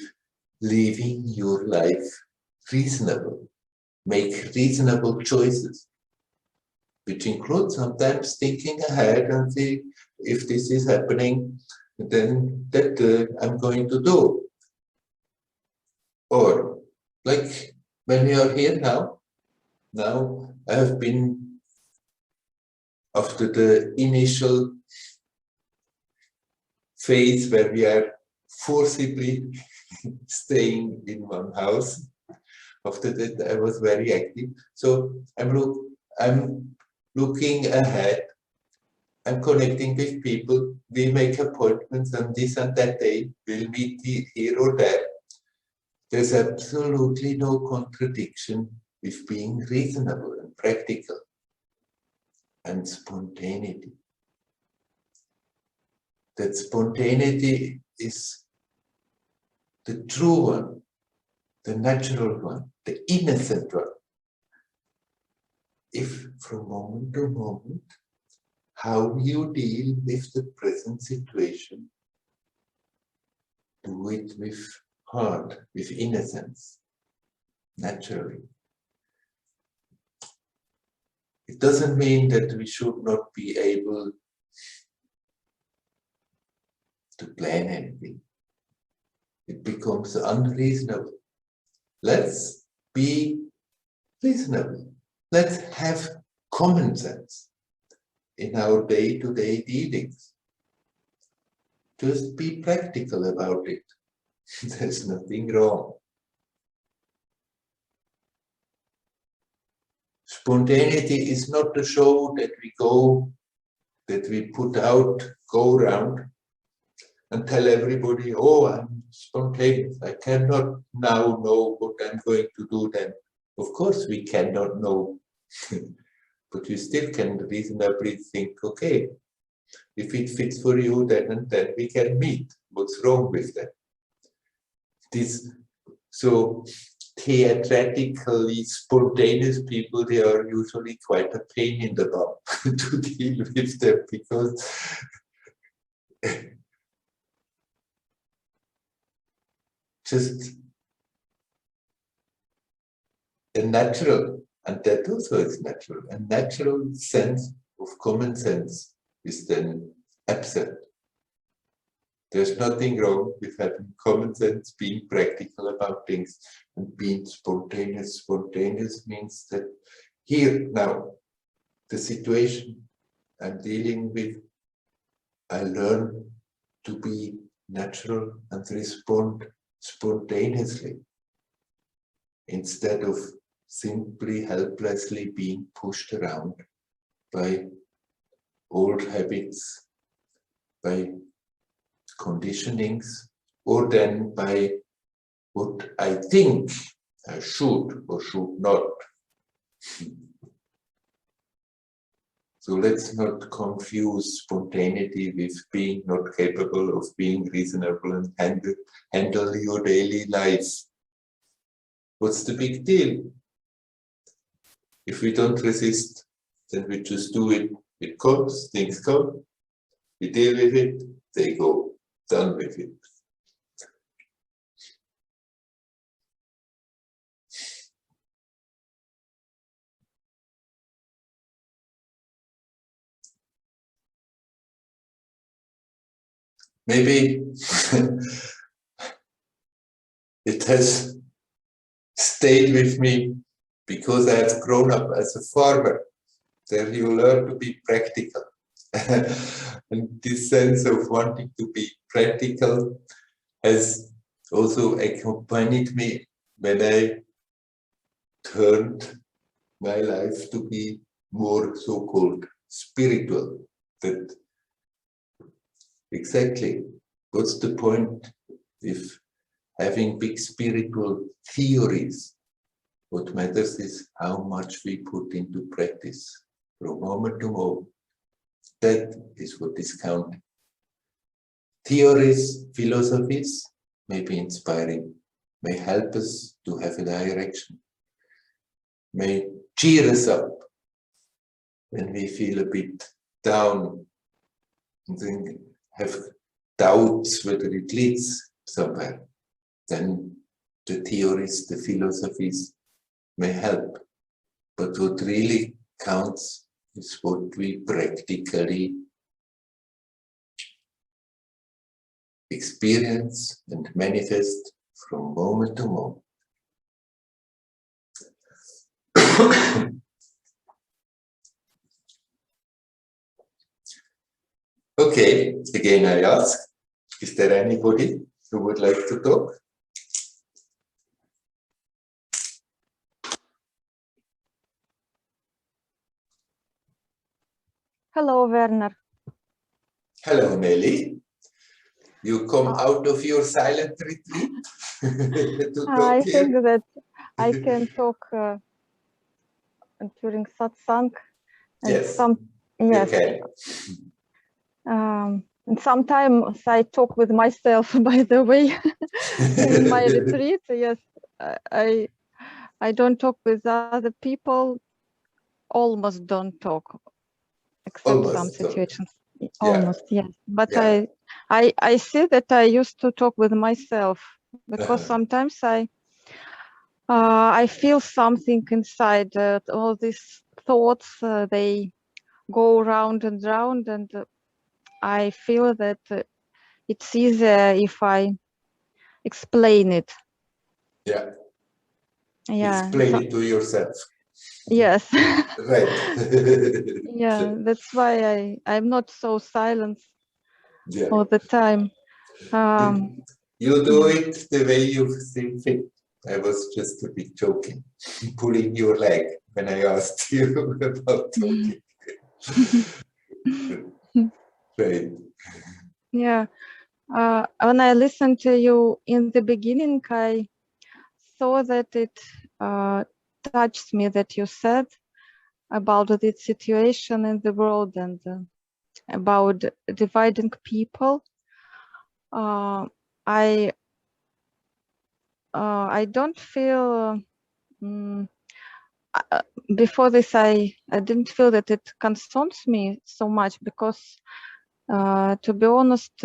Speaker 1: living your life reasonable. Make reasonable choices, which include sometimes thinking ahead and see if this is happening, then that I'm going to do. Or like when we are here now I have been, after the initial phase where we are forcibly staying in one house, after that I was very active. So I'm looking ahead, I'm connecting with people, we make appointments on this and that day, we'll meet here or there. There's absolutely no contradiction with being reasonable and practical and spontaneity. That spontaneity is the true one, the natural one, the innocent one. If from moment to moment, how you deal with the present situation, do it with heart, with innocence, naturally. It doesn't mean that we should not be able to plan anything. It becomes unreasonable. Let's be reasonable. Let's have common sense in our day-to-day dealings. Just be practical about it. There's nothing wrong. Spontaneity is not a show that we put out, go around and tell everybody, oh, I'm spontaneous. I cannot now know what I'm going to do then. Of course we cannot know, but you still can reasonably think, okay, if it fits for you then and then we can meet. What's wrong with that? So theatrically spontaneous people, they are usually quite a pain in the butt to deal with them, because just a natural, and that also is natural, a natural sense of common sense is then absent. There's nothing wrong with having common sense, being practical about things, and being spontaneous. Spontaneous means that here now, the situation I'm dealing with, I learn to be natural and respond spontaneously, instead of simply helplessly being pushed around by old habits, by conditionings, or then by what I think I should or should not. So let's not confuse spontaneity with being not capable of being reasonable and handle your daily life. What's the big deal? If we don't resist, then we just do it. It comes, things come, we deal with it, they go, done with it. Maybe it has stayed with me because I have grown up as a farmer. There you learn to be practical. And this sense of wanting to be practical has also accompanied me when I turned my life to be more so-called spiritual. That exactly, what's the point if having big spiritual theories? What matters is how much we put into practice from moment to moment. That is what is counting. Theories, philosophies may be inspiring, may help us to have a direction, may cheer us up when we feel a bit down and then have doubts whether it leads somewhere. Then the theories, the philosophies may help. But what really counts is what we practically experience and manifest from moment to moment. Okay, again I ask, is there anybody who would like to talk?
Speaker 5: Hello, Werner.
Speaker 1: Hello, Nelly. You come out of your silent retreat to talk
Speaker 5: I
Speaker 1: here?
Speaker 5: think that I can talk during Satsang. And
Speaker 1: Yes,
Speaker 5: yes.
Speaker 1: you can.
Speaker 5: And sometimes I talk with myself, by the way, in my retreat. Yes, I don't talk with other people. Almost don't talk, except
Speaker 1: Almost
Speaker 5: some
Speaker 1: don't.
Speaker 5: situations.
Speaker 1: Yeah.
Speaker 5: Almost, yes. But
Speaker 1: Yeah.
Speaker 5: I see that I used to talk with myself because sometimes I feel something inside. All these thoughts they go round and round, and I feel that it's easier if I explain it.
Speaker 1: Yeah.
Speaker 5: Yeah.
Speaker 1: Explain it to yourself.
Speaker 5: Yes.
Speaker 1: Right.
Speaker 5: Yeah, that's why I'm not so silent
Speaker 1: Yeah.
Speaker 5: all the time.
Speaker 1: You do it the way you see fit. I was just a bit joking, pulling your leg when I asked you about talking. Right.
Speaker 5: Yeah. When I listened to you in the beginning, I saw that it touched me that you said about the situation in the world and about dividing people. I don't feel before this I didn't feel that it concerns me so much because to be honest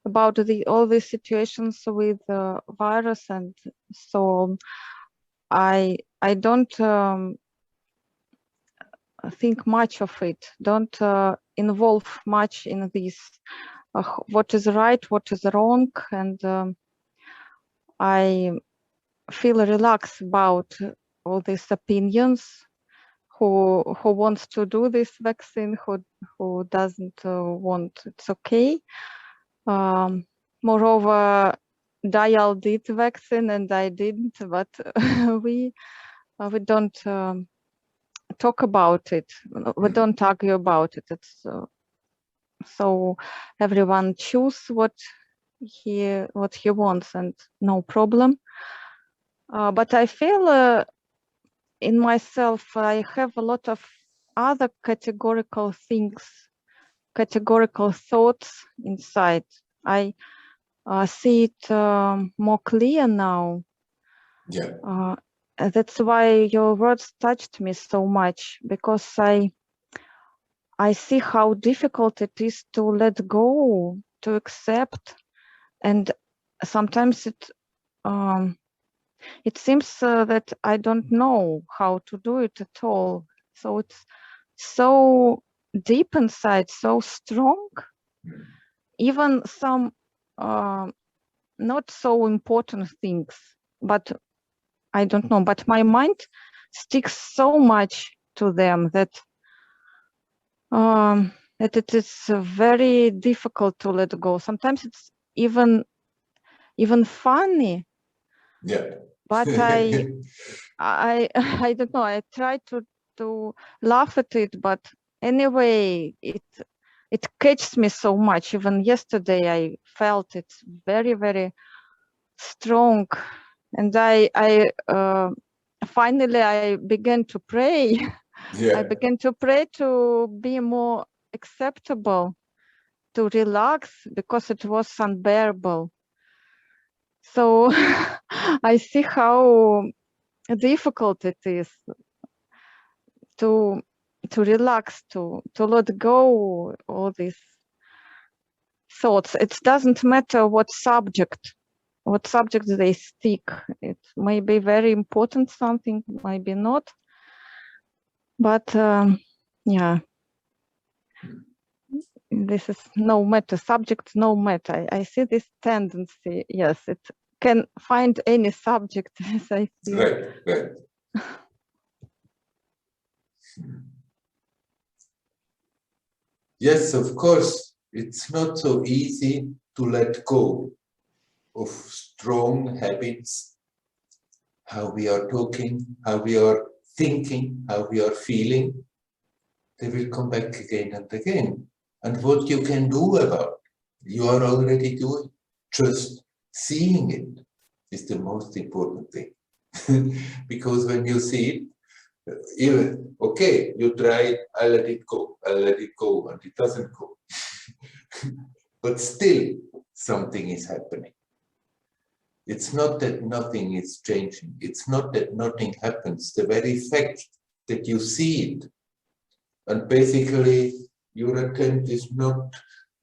Speaker 5: about all these situations with the virus and so on, I don't think much of it, don't involve much in this what is right, what is wrong, and I feel relaxed about all these opinions. Who wants to do this vaccine, who doesn't want, it's okay. Moreover, Dial did vaccine and I didn't, but we don't talk about it. We don't argue about it. It's so everyone choose what he wants and no problem. But I feel in myself I have a lot of other categorical things, categorical thoughts inside. I see it more clear now.
Speaker 1: Yeah.
Speaker 5: That's why your words touched me so much, because I see how difficult it is to let go, to accept, and sometimes it seems that I don't know how to do it at all. So it's so deep inside, so strong. Even some not so important things, but I don't know. But my mind sticks so much to them that it is very difficult to let go. Sometimes it's even funny.
Speaker 1: Yeah.
Speaker 5: But I don't know. I try to laugh at it, but anyway, it catches me so much. Even yesterday, I felt it very, very strong, and I finally I began to pray.
Speaker 1: Yeah.
Speaker 5: I began to pray to be more acceptable, to relax, because it was unbearable. So I see how difficult it is to relax, to let go all these thoughts. It doesn't matter what subject they stick. It may be very important something, maybe not. But yeah, this is no matter subject, no matter. I see this tendency. Yes, it can find any subject, as I feel.
Speaker 1: Right. Yes, of course, it's not so easy to let go of strong habits, how we are talking, how we are thinking, how we are feeling. They will come back again and again. And what you can do about it, you are already doing. Just seeing it is the most important thing. Because when you see it, even, okay, you try it, I let it go, and it doesn't go. But still, something is happening. It's not that nothing is changing. It's not that nothing happens. The very fact that you see it, and basically your attempt is not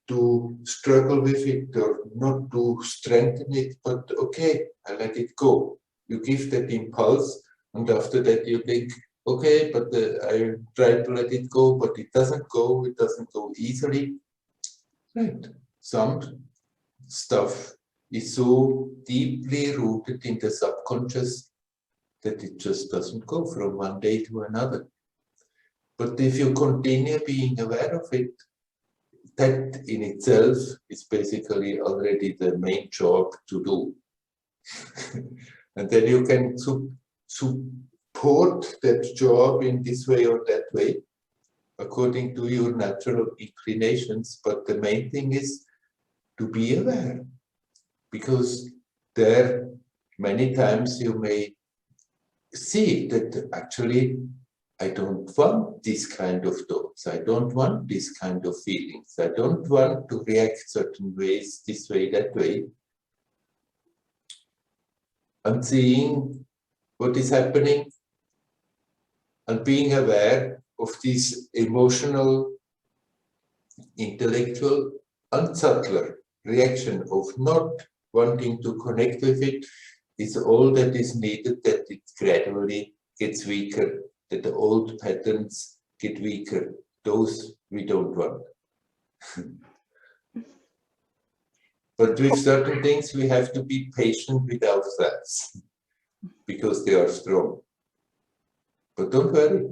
Speaker 1: to struggle with it or not to strengthen it, but okay, I let it go. You give that impulse, and after that you think, okay, but I try to let it go, but it doesn't go easily. Right. Some stuff is so deeply rooted in the subconscious that it just doesn't go from one day to another. But if you continue being aware of it, that in itself is basically already the main job to do. And then you can support that job in this way or that way, according to your natural inclinations. But the main thing is to be aware, because there many times you may see that actually I don't want this kind of thoughts, I don't want this kind of feelings, I don't want to react certain ways, this way, that way. And seeing what is happening and being aware of this emotional, intellectual, and subtler reaction of not wanting to connect with it is all that is needed, that it gradually gets weaker, that the old patterns get weaker. Those we don't want. But with certain things we have to be patient with ourselves, because they are strong. But don't worry,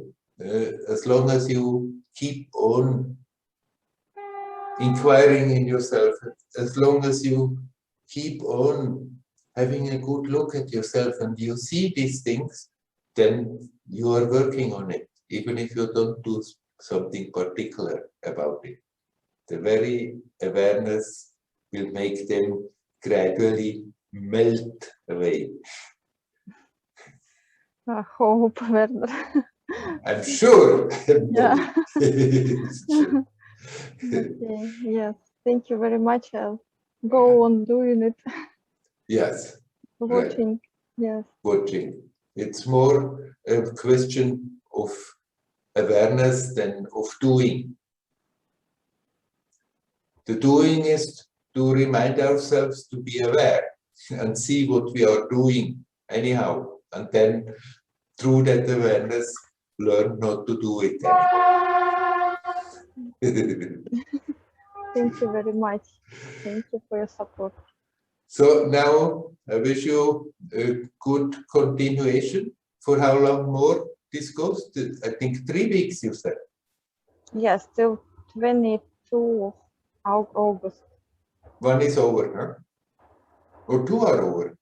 Speaker 1: as long as you keep on inquiring in yourself, as long as you keep on having a good look at yourself and you see these things, then you are working on it, even if you don't do something particular about it. The very awareness will make them gradually melt away.
Speaker 5: I hope, Werner.
Speaker 1: I'm sure.
Speaker 5: Yeah.
Speaker 1: Sure.
Speaker 5: Okay, yes. Thank you very much. I'll go on doing it,
Speaker 1: Yes,
Speaker 5: watching. Yes.
Speaker 1: watching. It's more a question of awareness than of doing. The doing is to remind ourselves to be aware and see what we are doing anyhow, and then through that awareness learn not to do it anymore.
Speaker 5: Thank you very much. Thank you for your support.
Speaker 1: So now I wish you a good continuation. For how long more this goes? I think 3 weeks, you said.
Speaker 5: Yes, till 22 of August.
Speaker 1: One is over, huh? Or 2 are over.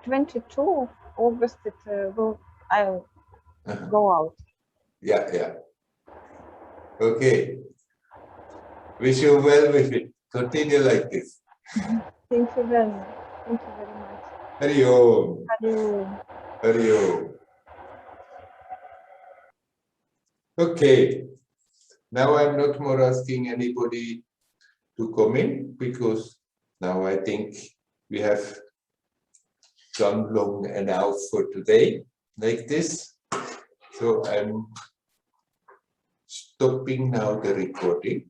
Speaker 5: 22 of August I'll go out.
Speaker 1: Yeah, yeah. Okay. Wish you well with it. Continue like this.
Speaker 5: Thank you very much. Thank you very much.
Speaker 1: Hari Om.
Speaker 5: Adieu.
Speaker 1: Hari Om. Okay. Now I'm not more asking anybody to come in because now I think we have gone long enough for today like this. So I'm stopping now the recording.